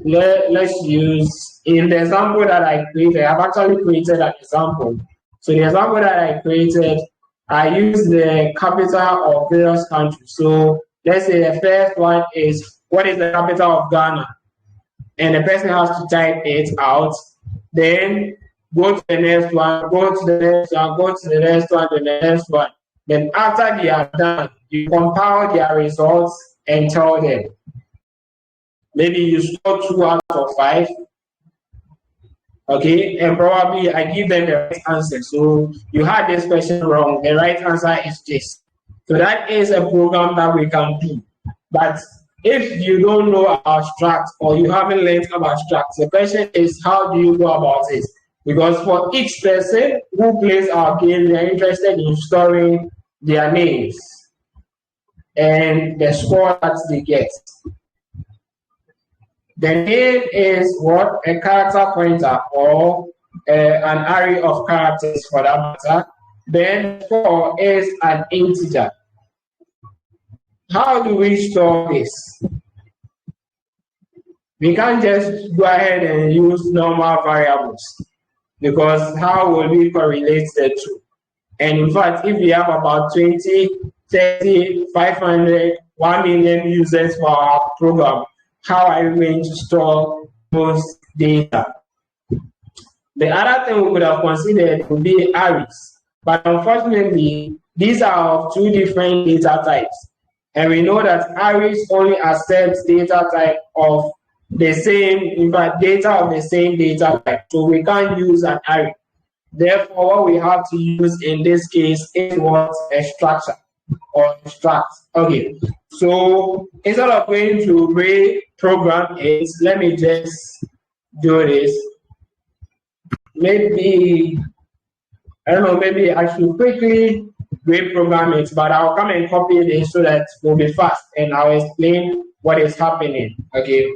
let's use, in the example that I created, I've actually created an example. So the example that I created, I used the capital of various countries. So let's say the first one is, what is the capital of Ghana? And the person has to type it out. Then go to the next one, go to the next one, go to the next one, to the next one. Then after they are done, you compile their results and tell them. Maybe you score 2 out of 5. Okay, and probably I give them the right answer. So you had this question wrong. The right answer is this. So that is a program that we can do. But if you don't know about structs or you haven't learned about structs, the question is, how do you go about it? Because for each person who plays our game, they're interested in storing their names and the score that they get. The name is what? A character pointer or an array of characters for that matter. Then score is an integer. How do we store this? We can't just go ahead and use normal variables, because how will we correlate the two? And in fact, if we have about 20, 30, 500, 1 million users for our program, how are we going to store those data? The other thing we could have considered would be arrays. But unfortunately, these are of 2 different data types. And we know that arrays only accept data type of the same, in fact, data of the same data type. So we can't use an array. Therefore, what we have to use in this case is what? A structure or a struct. Okay. So instead of going to reprogram it, let me just do this. maybe, I don't know, maybe I should quickly reprogram it, but I'll come and copy this so that we'll be fast and I'll explain what is happening. Okay.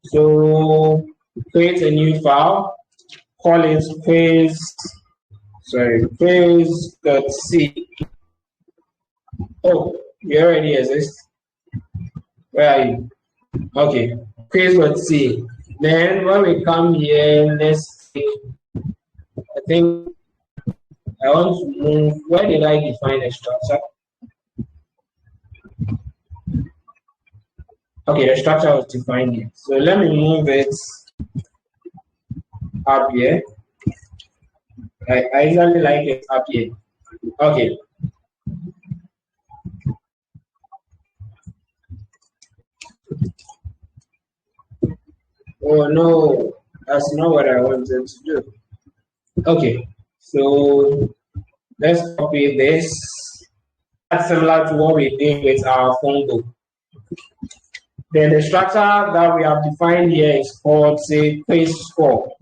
So create a new file, call it quiz.c. Oh, you already exist. Where are you? Okay, quiz.c. Then when we come here, let's see. I think I want to move. Where did I define a structure? Okay, the structure was defined here. So let me move it up here. I usually like it up here. Okay. Oh no, that's not what I wanted to do. Okay, so let's copy this. That's similar to what we did with our phonebook. Then the structure that we have defined here is called, say, quiz score.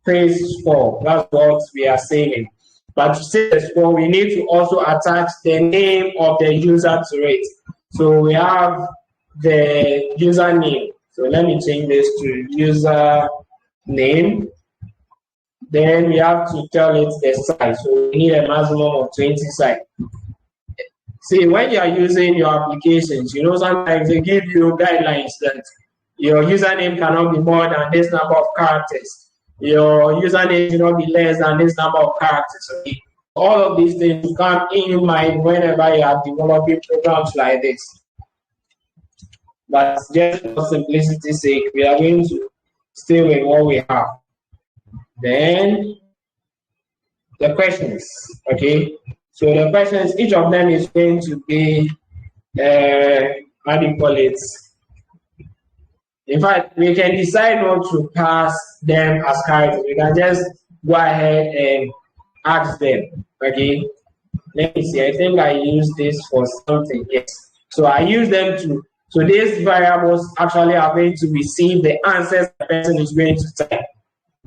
Quiz score, that's what we are saying. But to say the score, we need to also attach the name of the user to it. So we have the username. So let me change this to user name. Then we have to tell it the size. So we need a maximum of 20 size. See, when you are using your applications, you know, sometimes they give you guidelines that your username cannot be more than this number of characters. Your username should not be less than this number of characters. Okay? All of these things come in mind whenever you are developing programs like this. But just for simplicity's sake, we are going to stay with what we have. Then the questions, okay? So the questions, each of them is going to be, how do you call it? In fact, we can decide not to pass them as characters. We can just go ahead and ask them, okay? Let me see, I think I use this for something, yes. So I use them to, so these variables actually are going to receive the answers the person is going to type.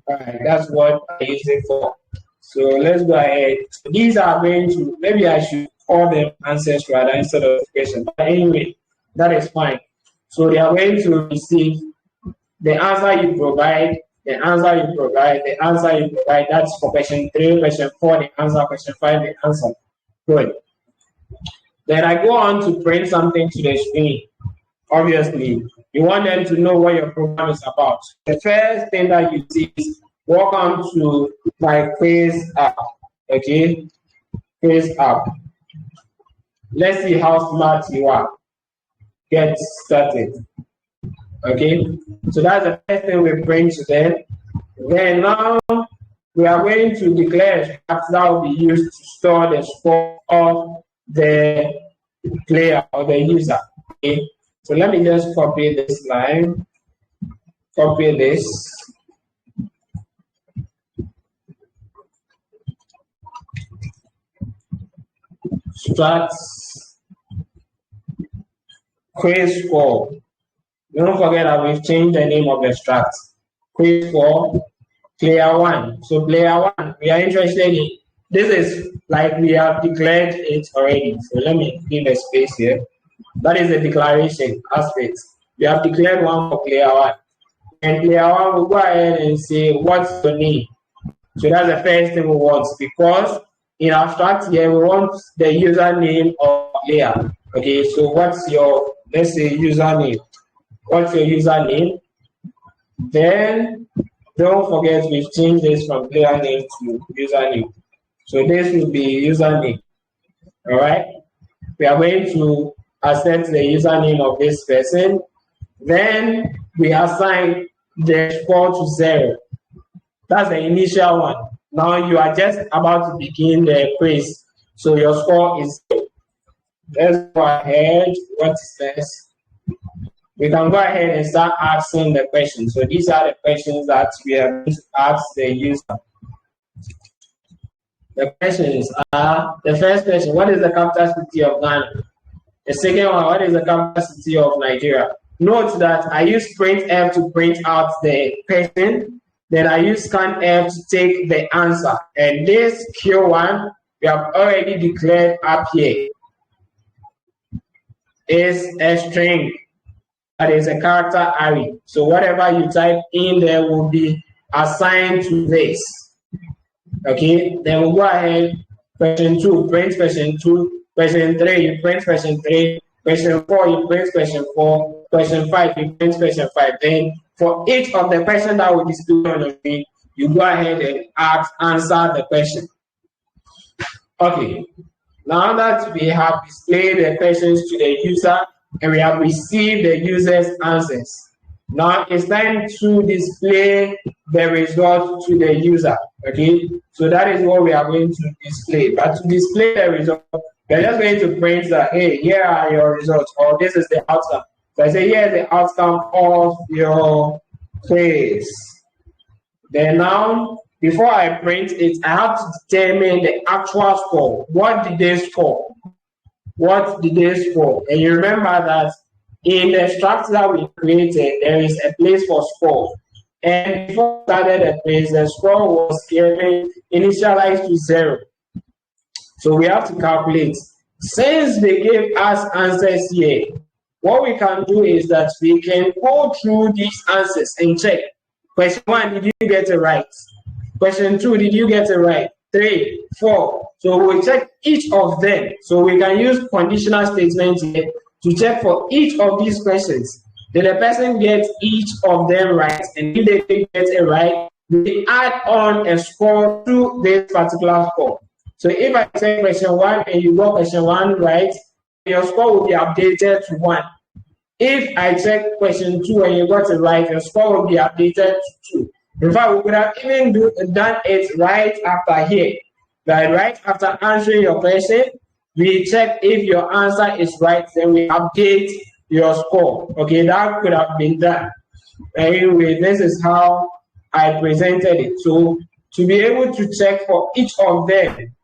All right, that's what I use it for. So let's go ahead. So these are going to, maybe I should call them answers rather instead of question. But anyway, that is fine. So they are going to receive the answer you provide, the answer you provide, the answer you provide. That's for question 3, question 4, the answer, question 5, the answer. Good. Then I go on to print something to the screen. Obviously, you want them to know what your program is about. The first thing that you see is welcome to my quiz app. Okay, quiz app. Let's see how smart you are. Get started. Okay, so that's the first thing we bring to them. Then now we are going to declare a struct that will be used to store the score of the player or the user. Okay. So let me just copy this line, copy this. Structs, quiz score. Don't forget that we've changed the name of the struct. Quiz score, player 1. So player 1, we are interested in, this is like we have declared it already. So let me give a space here. That is the declaration aspect. We have declared one for player 1. And player 1 will go ahead and say, what's your name? So that's the first thing we want, because in our struct here, we want the username of player. Okay, so what's your, let's say, username? What's your username? Then don't forget we've changed this from player name to username. So this will be username. All right, we are going to accept the username of this person. Then we assign the score to 0. That's the initial one. Now you are just about to begin the quiz, so your score is 0. Let's go ahead. What is this? We can go ahead and start asking the questions. So these are the questions that we are going to ask the user. The questions are, the first question, what is the capital city of Ghana? The second one, what is the capital city of Nigeria? Note that I use printf to print out the person, then I use scanf to take the answer. And this Q1 we have already declared up here is a string, that is a character array. So whatever you type in there will be assigned to this. Okay, then we'll go ahead. Question 2, print question 2. Question 3, you print question 3. Question 4, you print question 4. Question 5, you print question 5. Then for each of the questions that will display on the screen, you go ahead and answer the question. Okay, now that we have displayed the questions to the user and we have received the user's answers, now it's time to display the result to the user. Okay, so that is what we are going to display. But to display the result, we're just going to print that, hey, here are your results, or this is the outcome. So I say, here is the outcome of your quiz. Then now, before I print it, I have to determine the actual score. What did they score? What did they score? And you remember that in the struct that we created, there is a place for score. And before we started the place, the score was given initialized to 0. So we have to calculate. Since they gave us answers here, what we can do is that we can go through these answers and check. Question 1, did you get it right? Question 2, did you get it right? 3, 4. So we'll check each of them. So we can use conditional statements here to check for each of these questions. Did the person get each of them right? And if they didn't get it right, we add on a score to this particular score. So if I say question 1 and you got question 1 right, your score will be updated to 1. If I check question 2 and you got it right, your score will be updated to 2. In fact, we could have even done it right after here. Right after answering your question, we check if your answer is right, then we update your score. Okay, that could have been done. Anyway, this is how I presented it. So to be able to check for each of them,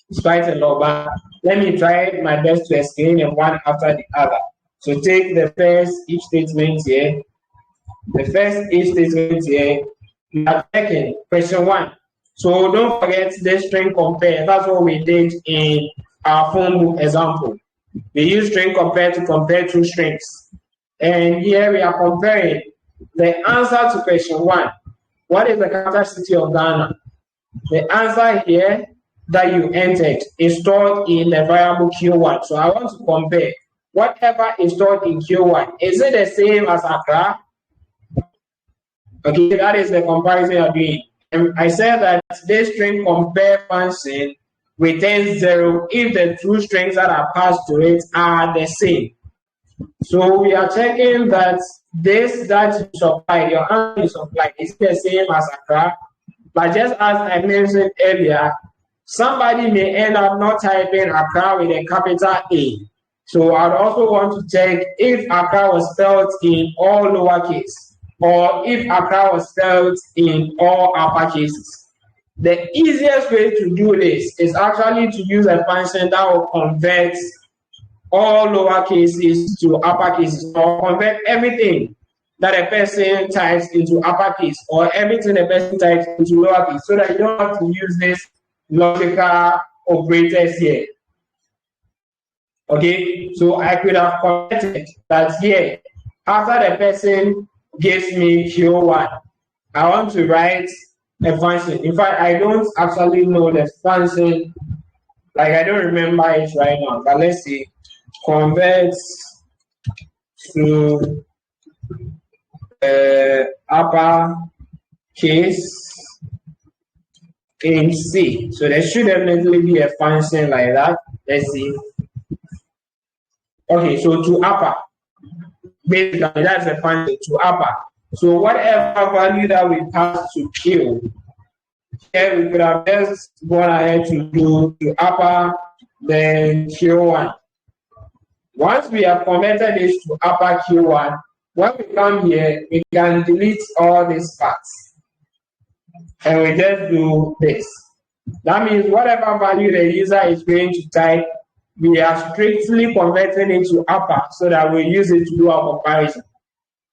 it's quite a lot, but let me try my best to explain them one after the other. So take the first if statement here. The first if statement here, we are checking question 1. So don't forget the string compare. That's what we did in our phonebook example. We use string compare to compare two strings. And here we are comparing the answer to question 1. What is the capital city of Ghana? The answer here that you entered is stored in the variable Q1. So I want to compare whatever is stored in Q1. Is it the same as Accra? Okay, that is the comparison I'm doing. And I said that this string compare function returns 0 if the two strings that are passed to it are the same. So we are checking that this that you supplied, your answer you supplied, is the same as Accra. But just as I mentioned earlier, somebody may end up not typing Accra with a capital A. So I'd also want to check if Accra was spelled in all lowercase or if Accra was spelled in all upper cases. The easiest way to do this is actually to use a function that will convert all lower cases to upper cases, or convert everything that a person types into uppercase or everything a person types into lowercase, so that you don't have to use this logical operators here. Okay, so I could have converted that here. After the person gives me Q1, I want to write a function. In fact, I don't actually know the function, like I don't remember it right now, but let's see. Converts to upper case in C. So there should definitely be a function like that. Let's see. Okay, so to upper. Basically, that's a function to upper. So whatever value that we pass to Q, here we could have just gone ahead to do to upper, then Q1. Once we have converted this to upper Q1, when we come here, we can delete all these parts. And we just do this. That means whatever value the user is going to type we are strictly converting it to upper so that we use it to do our comparison.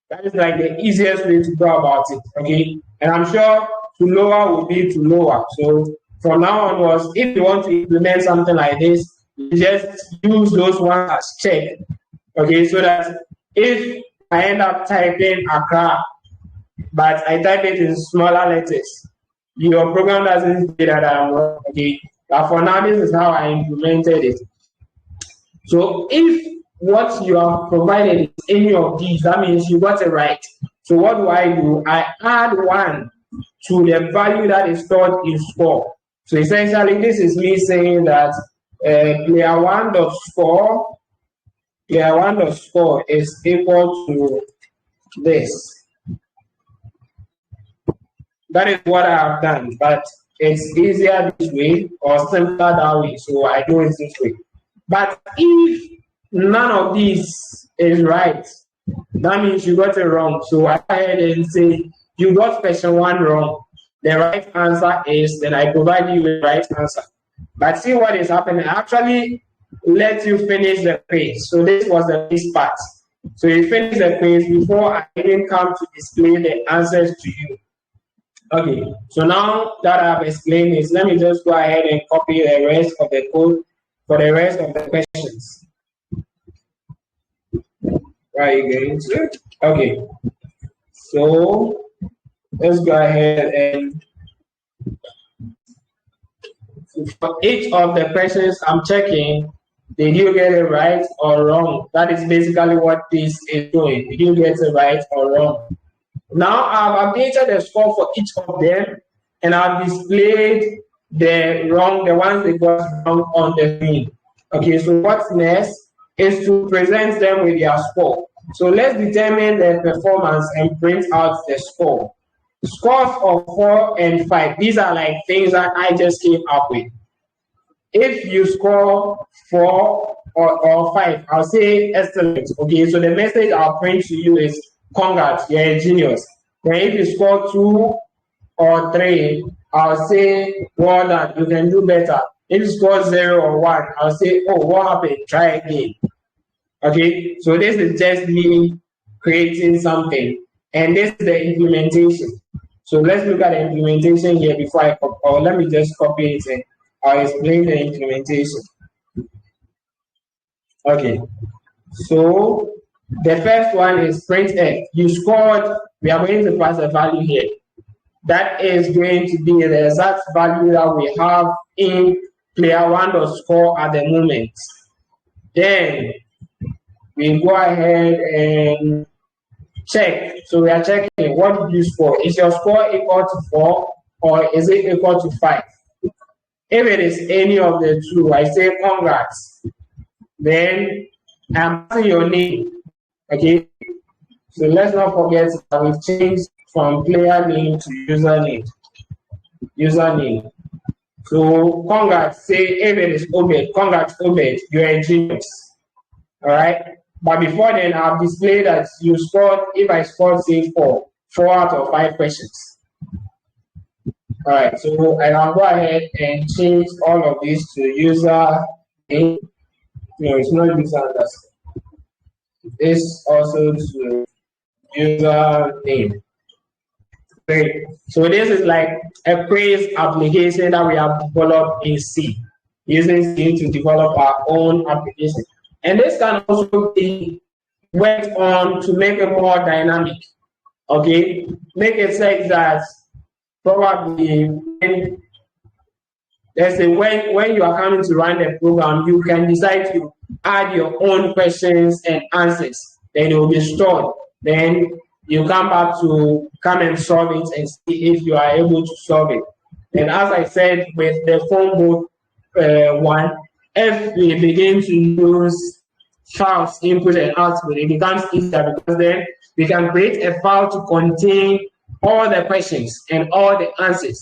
That is like the easiest way to go about it, okay? And I'm sure to lower will be to lower. So from now onwards, if you want to implement something like this, you just use those ones as check, okay? So that if I end up typing Accra, but I type it in smaller letters, your program doesn't say that I'm wrong, okay? But for now, this is how I implemented it. So if what you have provided is any of these, that means you got it right. So what do? I add 1 to the value that is stored in score. So essentially, this is me saying that player1.score is equal to this. That is what I have done, but it's easier this way or simpler that way, so I do it this way. But if none of these is right, that means you got it wrong. So I go ahead and say you got question 1 wrong. The right answer is, then I provide you with the right answer. But see what is happening. I actually let you finish the page. So this was the first part. So you finish the page before I even come to display the answers to you. Okay, so now that I've explained this, let me just go ahead and copy the rest of the code for the rest of the questions. Where are you going to? Okay, so let's go ahead and for each of the questions I'm checking, did you get it right or wrong? That is basically what this is doing. Did you get it right or wrong? Now I've updated the score for each of them, and I've displayed the ones they got wrong on the screen. Okay, so what's next is to present them with their score. So let's determine the performance and print out the score. Scores of 4 and 5, these are like things that I just came up with. If you score 4 or 5, I'll say excellent. Okay, so the message I'll print to you is congrats, you're a genius. Then if you score 2 or 3, I'll say well done, you can do better. If you score 0 or 1, I'll say, oh, what happened? Try again. Okay, so this is just me creating something, and this is the implementation. So let's look at the implementation here before I copy, or let me just copy it and I'll explain the implementation. Okay, so the first one is printf. You scored, we are going to pass a value here. That is going to be the exact value that we have in player1.score at the moment. Then we go ahead and check. So we are checking, what did you score? Is your score equal to 4 or is it equal to 5? If it is any of the two, I say congrats. Then I'm passing your name. Okay, so let's not forget that we've changed from player name to username. So congrats, say if it is Obed, congrats Obed, you're a genius. All right, but before then I've displayed that you scored, if I scored say 4 out of 5 questions. All right, so I'll go ahead and change all of this to user name. No, it's not user underscore. This also to user name. Great. So this is like a praise application that we have developed in C, using C to develop our own application. And this can also be worked on to make it more dynamic. Okay, make it such that probably when, let's say when you are coming to run the program, you can decide to add your own questions and answers. Then it will be stored. Then you come back to come and solve it and see if you are able to solve it. And as I said with the phonebook one, if we begin to use files, input and output, it becomes easier because then we can create a file to contain all the questions and all the answers.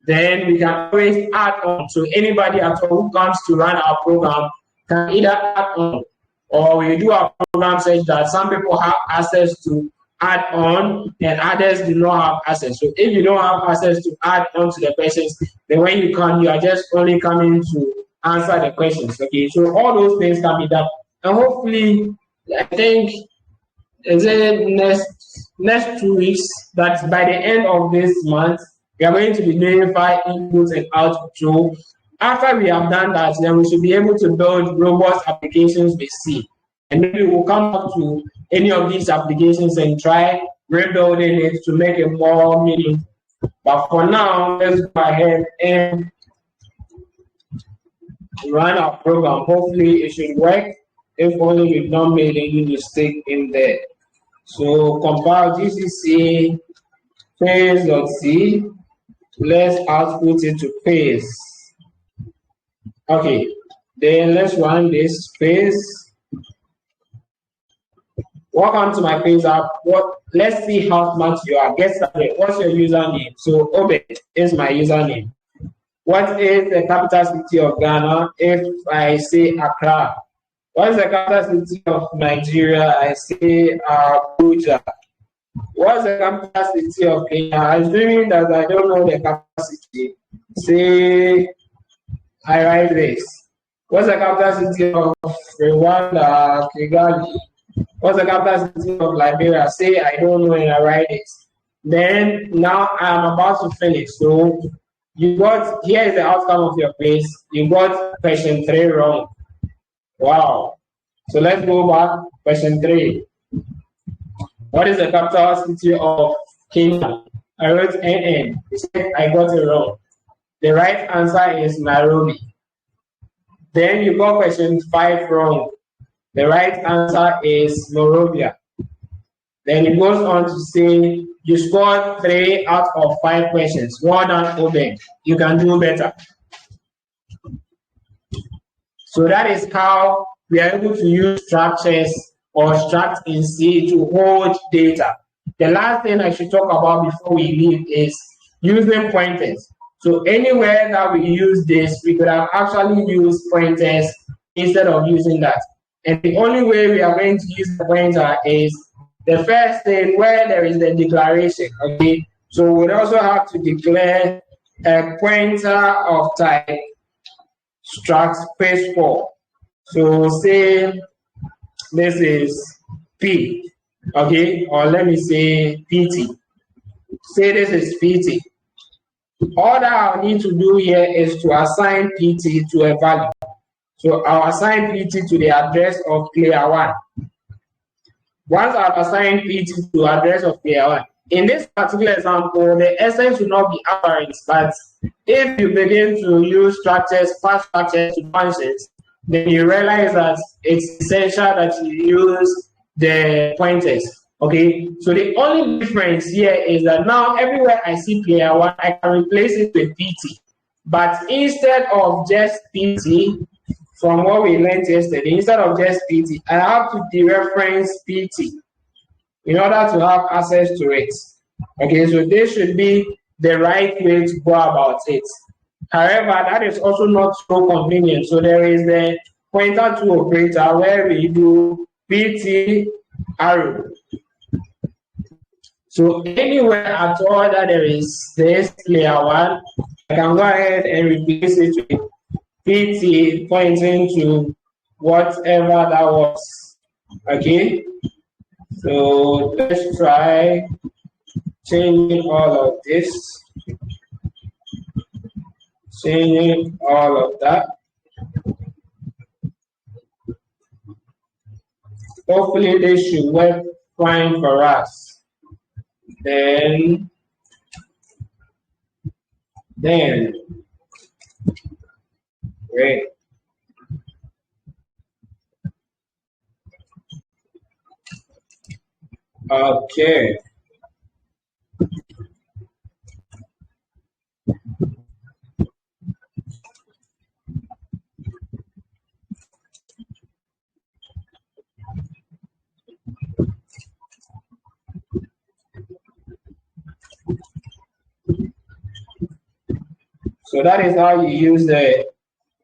Then we can always add on. So anybody at all who comes to run our program can either add on, or we do our program such that some people have access to add on and others do not have access. So if you don't have access to add on to the questions, then when you come, you are just only coming to answer the questions. Okay, so all those things can be done, and hopefully, I think is it next 2 weeks. That's by the end of this month, we are going to be doing 5 inputs and output. So after we have done that, then we should be able to build robust applications with C. And maybe we'll come up to any of these applications and try rebuilding it to make it more meaningful. But for now, let's go ahead and run our program. Hopefully it should work. If only we've not made any mistake in there. So compile GCC phase.c. Let's output it to phase. Okay, then let's run this phase. Welcome to my phase app. Let's see how smart you are. Get started. What's your username? So Obed is my username. What is the capital city of Ghana? If I say Accra. What is the capital city of Nigeria? I say Abuja. What's the capital city of Kenya? Assuming that I don't know the capital city, say I write this. What's the capital city of Rwanda? Kigali. What's the capital city of Liberia? Say I don't know and I write it. Then now I'm about to finish. So you got, here is the outcome of your quiz. You got question 3 wrong. Wow. So let's go back. Question 3. What is the capital city of Kenya? I wrote NN. You said I got it wrong. The right answer is Nairobi. Then you got question 5 wrong. The right answer is Monrovia. Then it goes on to say you scored 3 out of 5 questions. Well done, Obed. You can do better. So that is how we are able to use structures or struct in C to hold data. The last thing I should talk about before we leave is using pointers. So anywhere that we use this, we could have actually used pointers instead of using that. And the only way we are going to use the pointer is the first thing where there is the declaration. Okay, so we'd also have to declare a pointer of type struct space 4. So say this is P, okay, or let me say PT. Say this is PT. All that I need to do here is to assign PT to a value. So I'll assign PT to the address of player 1. Once I've assigned PT to address of player 1, in this particular example, the essence will not be apparent, but if you begin to use structures, fast structures to functions, then you realize that it's essential that you use the pointers. Okay, so the only difference here is that now everywhere I see player 1, I can replace it with PT. But instead of just PT, from what we learned yesterday, instead of just PT, I have to dereference PT in order to have access to it. Okay, so this should be the right way to go about it. However, that is also not so convenient. So there is the pointer to operator where we do PT arrow. So anywhere at all that there is this player 1, I can go ahead and replace it with PT pointing to whatever that was. Okay, so let's try changing all of this, changing all of that. Hopefully this should work fine for us. Then great. Okay. So that is how you use the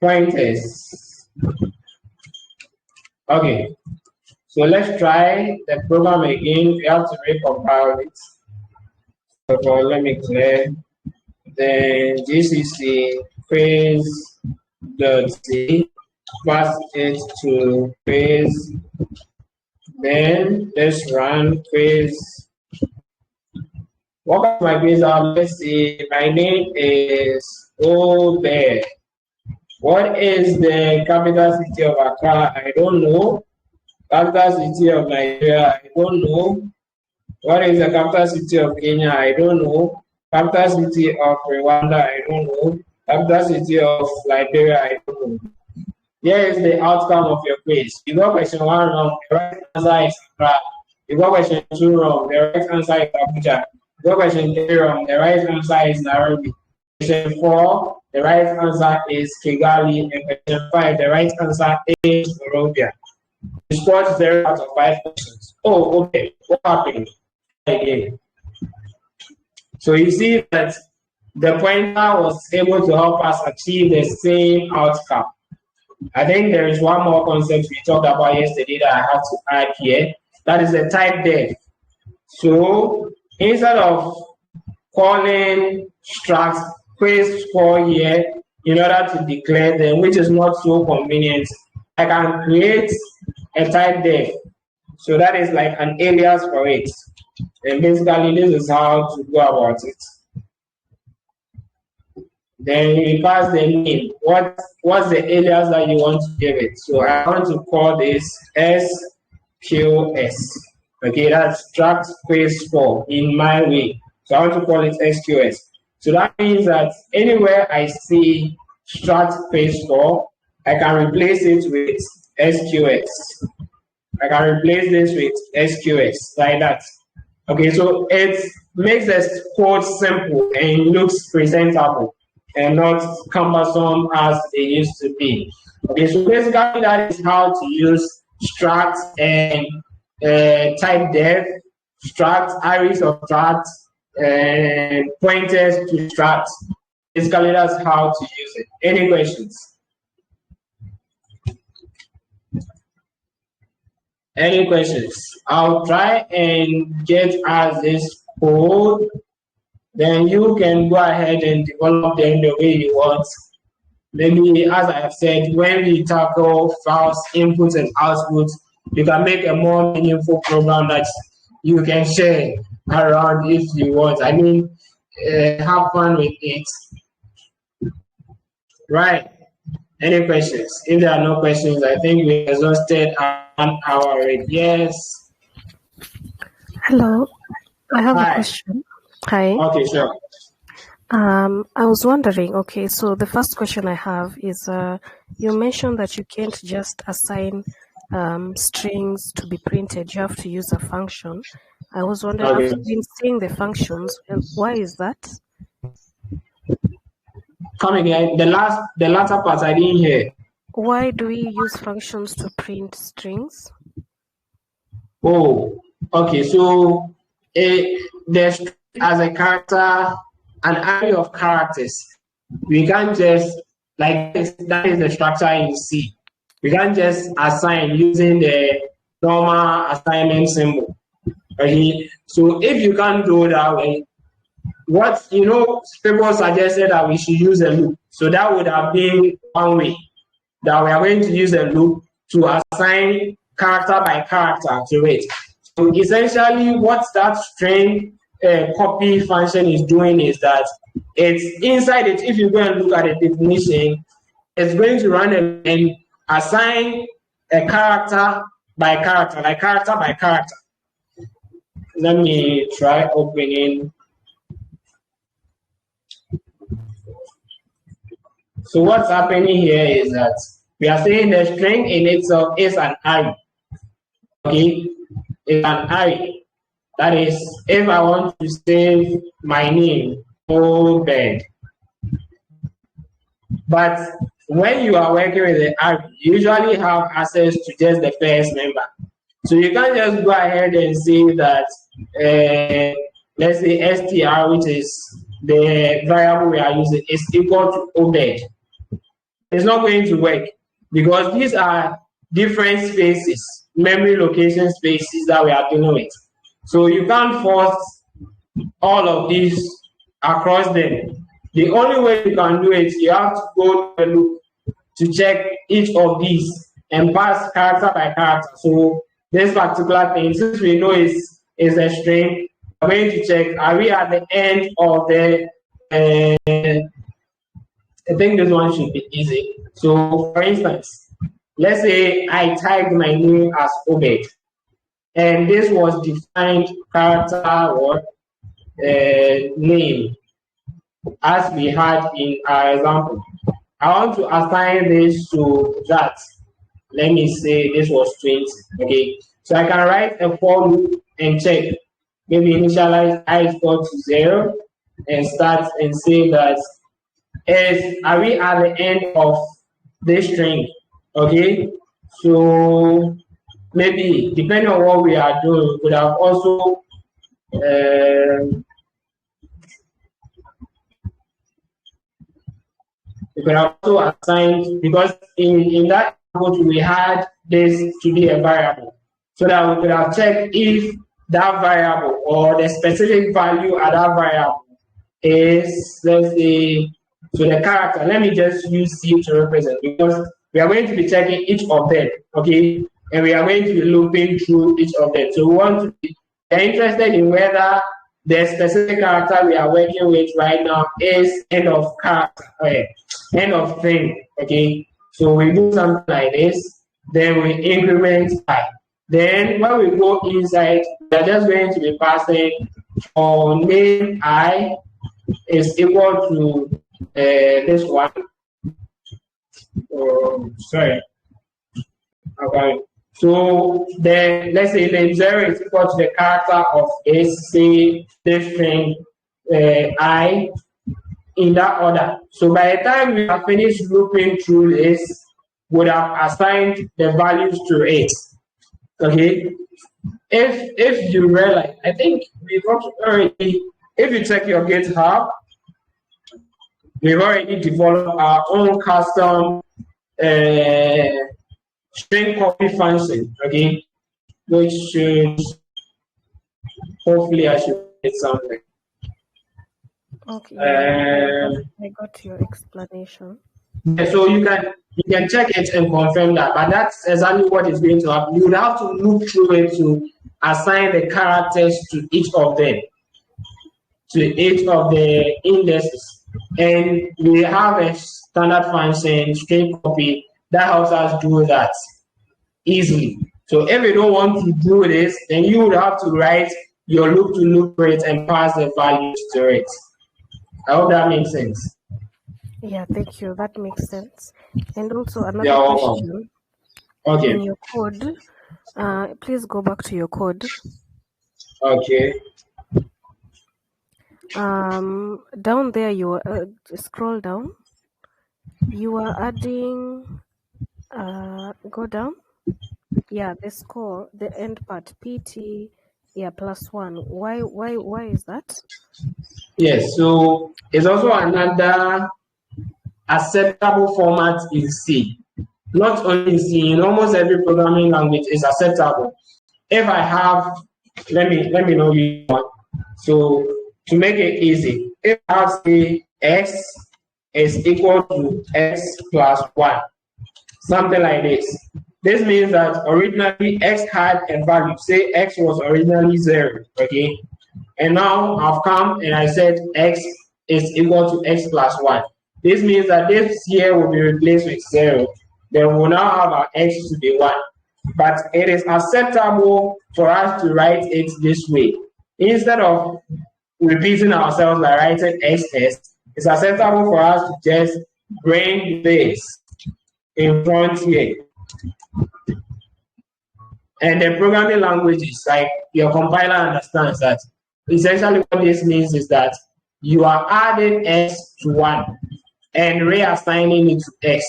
pointers. Okay, so let's try the program again. We have to recompile it. So let me clear the GCC phase dot c, pass it to quiz. Then let's run quiz. What is my quiz? Let's see. My name is Obed. What is the capital city of Accra? I don't know. Capital city of Nigeria? I don't know. What is the capital city of Kenya? I don't know. Capital city of Rwanda? I don't know. Capital city of Liberia? I don't know. Here is the outcome of your quiz. You got question 1 wrong, the right answer is Accra. You got question 2 wrong, the right answer is Abuja. You got question 3 wrong, the right answer is Nairobi. Question 4, the right answer is Kigali. And question 5, the right answer is Monrovia. You scored 0 out of 5 questions. Oh, okay. What happened? Again. So you see that the pointer was able to help us achieve the same outcome. I think there is one more concept we talked about yesterday that I have to add here. That is the typedef. So instead of calling structs quiz score here in order to declare them, which is not so convenient, I can create a typedef. So that is like an alias for it. And basically this is how to go about it. Then you pass the name. What's the alias that you want to give it? So I want to call this SQS. Okay, that's struct quiz score in my way. So I want to call it SQS. So that means that anywhere I see struct quiz score, I can replace it with SQS. I can replace this with SQS like that. Okay, so it makes the code simple and looks presentable and not cumbersome as they used to be. Okay, so basically that is how to use struct and typedef, struct, arrays of structs, and pointers to structs. Basically that's how to use it. Any questions? Any questions? I'll try and get us this code. Then you can go ahead and develop them the way you want. Maybe, as I have said, when we tackle files, inputs, and outputs, you can make a more meaningful program that you can share around if you want. I mean, have fun with it. Right. Any questions? If there are no questions, I think we exhausted 1 hour already. Yes. Hello. I have Hi. a question. Hi. Okay, sure. I was wondering, okay, so the first question I have is you mentioned that you can't just assign strings to be printed, you have to use a function. I was wondering, Okay. I've been seeing the functions, and why is that? Come again. The latter part I didn't hear. Why do we use functions to print strings? Oh, okay. So there's as a character, an array of characters. We can't just that is the structure in C. We can't just assign using the normal assignment symbol. Okay. So if you can't do that way, people suggested that we should use a loop. So that would have been one way that we are going to use a loop to assign character by character to it. So essentially what that string copy function is doing is that it's inside it. If you go and look at the definition, it's going to run and assign a character by character, like character by character. Let me try opening. So what's happening here is that we are saying the string in itself is an array. Okay, it's an array. That is, if I want to save my name, Obed. But when you are working with the array, you usually have access to just the first member. So you can't just go ahead and say that, let's say str, which is the variable we are using, is equal to Obed. It's not going to work because these are different spaces, memory location spaces that we are dealing with. So you can't force all of these across them. The only way you can do it, you have to go to the loop to check each of these and pass character by character. So this particular thing, since we know is a string, we're going to check, are we at the end of the, I think this one should be easy. So for instance, let's say I typed my name as Obed, and this was defined character or name as we had in our example. I want to assign this to that. Let me say this was 20. Okay, so I can write a for loop and check. Maybe initialize I equal to 0 and start and say that are we at the end of this string? Okay, so maybe depending on what we are doing, we could have also assigned, because in that code we had this to be a variable, so that we could have checked if that variable or the specific value at that variable is, let's say, so the character. Let me just use C to represent, because we are going to be checking each of them, okay, and we are going to be looping through each of them. So we want to be interested in whether the specific character we are working with right now is end of character, end of thing, okay. So we do something like this, then we increment I. Then when we go inside, we are just going to be passing for name I is equal to this one. Sorry. Okay. So then let's say name 0 is equal to the character of say this string I in that order. So by the time we have finished looping through this, we would have assigned the values to it. Okay. If you realize, I think we've already, if you check your GitHub, we've already developed our own custom string copy function, okay, which should, hopefully I should get something. Okay, I got your explanation. Yeah, so you can check it and confirm that, but that's exactly what is going to happen. You would have to look through it to assign the characters to each of them, to each of the indexes. And we have a standard function, string copy, that helps us do that easily. So if you don't want to do this, then you would have to write your loop to loop it and pass the values to it. I hope that makes sense. Yeah, thank you. That makes sense. And also another question. Okay. In your code, please go back to your code. Okay. Down there, you scroll down. You are adding. Go down. Yeah, the score, the end part, PT. Yeah, +1. Why is that? Yes. So it's also another acceptable format in C. Not only in C, in almost every programming language is acceptable. If I have, let me know you want. So to make it easy, if I have say x is equal to x +1, something like this. This means that originally x had a value. Say x was originally 0, okay? And now I've come and I said x is equal to x +1. This means that this here will be replaced with 0. Then we'll now have our x to be 1. But it is acceptable for us to write it this way. Instead of repeating ourselves by writing x test, it's acceptable for us to just bring this in front here. And the programming languages, like your compiler understands that essentially what this means is that you are adding x to 1 and reassigning it to x.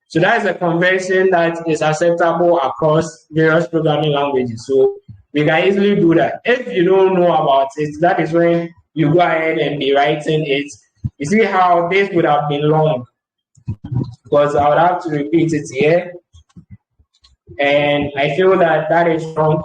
So that is a convention that is acceptable across various programming languages. So we can easily do that. If you don't know about it, that is when you go ahead and be writing it. You see how this would have been long, because I would have to repeat it here. And I feel that that is long.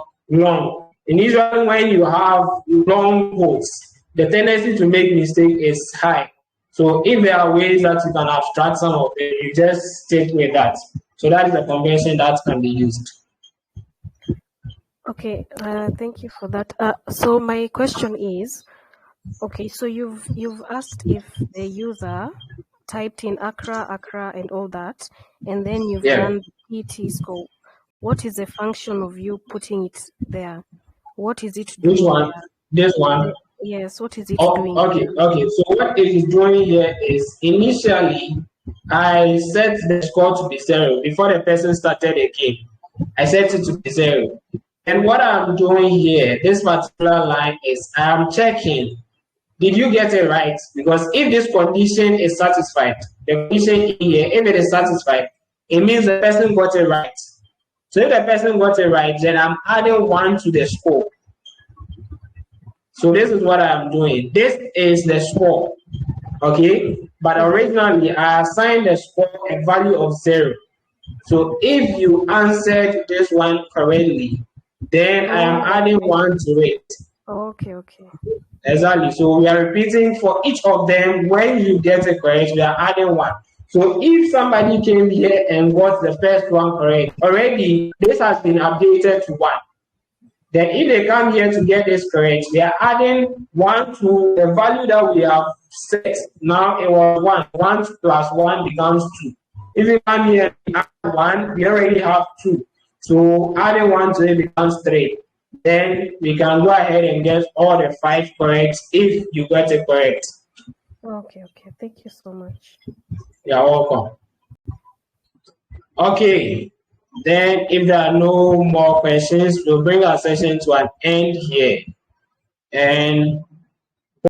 And usually when you have long quotes, the tendency to make mistake is high. So if there are ways that you can abstract some of it, you just stick with that. So that is a convention that can be used. Okay, thank you for that. So my question is, okay, so you've asked if the user typed in Accra, and all that, and then you've done the PT score. What is the function of you putting it there? What is it doing? Which one? There? This one? Yes, what is it doing? Okay. So what it is doing here is initially I set the score to be 0 before the person started the game. I set it to be 0. And what I'm doing here, this particular line is I am checking, did you get it right? Because if this condition is satisfied, the condition here, if it is satisfied, it means the person got it right. So if the person got it right, then I'm adding 1 to the score. So this is what I'm doing. This is the score, okay? But originally, I assigned the score a value of 0. So if you answered this one correctly, then I am adding 1 to it. Okay. Exactly. So we are repeating for each of them. When you get it correct, we are adding 1. So if somebody came here and got the first one correct, already this has been updated to 1. Then if they come here to get this correct, we are adding 1 to the value that we have set. Now it was 1. 1 plus 1 becomes 2. If you come here and add 1, we already have 2. So adding 1 to it becomes 3. Then we can go ahead and get all the 5 correct if you got it correct. Okay. Thank you so much. You're welcome. Okay. Then if there are no more questions, we'll bring our session to an end here. And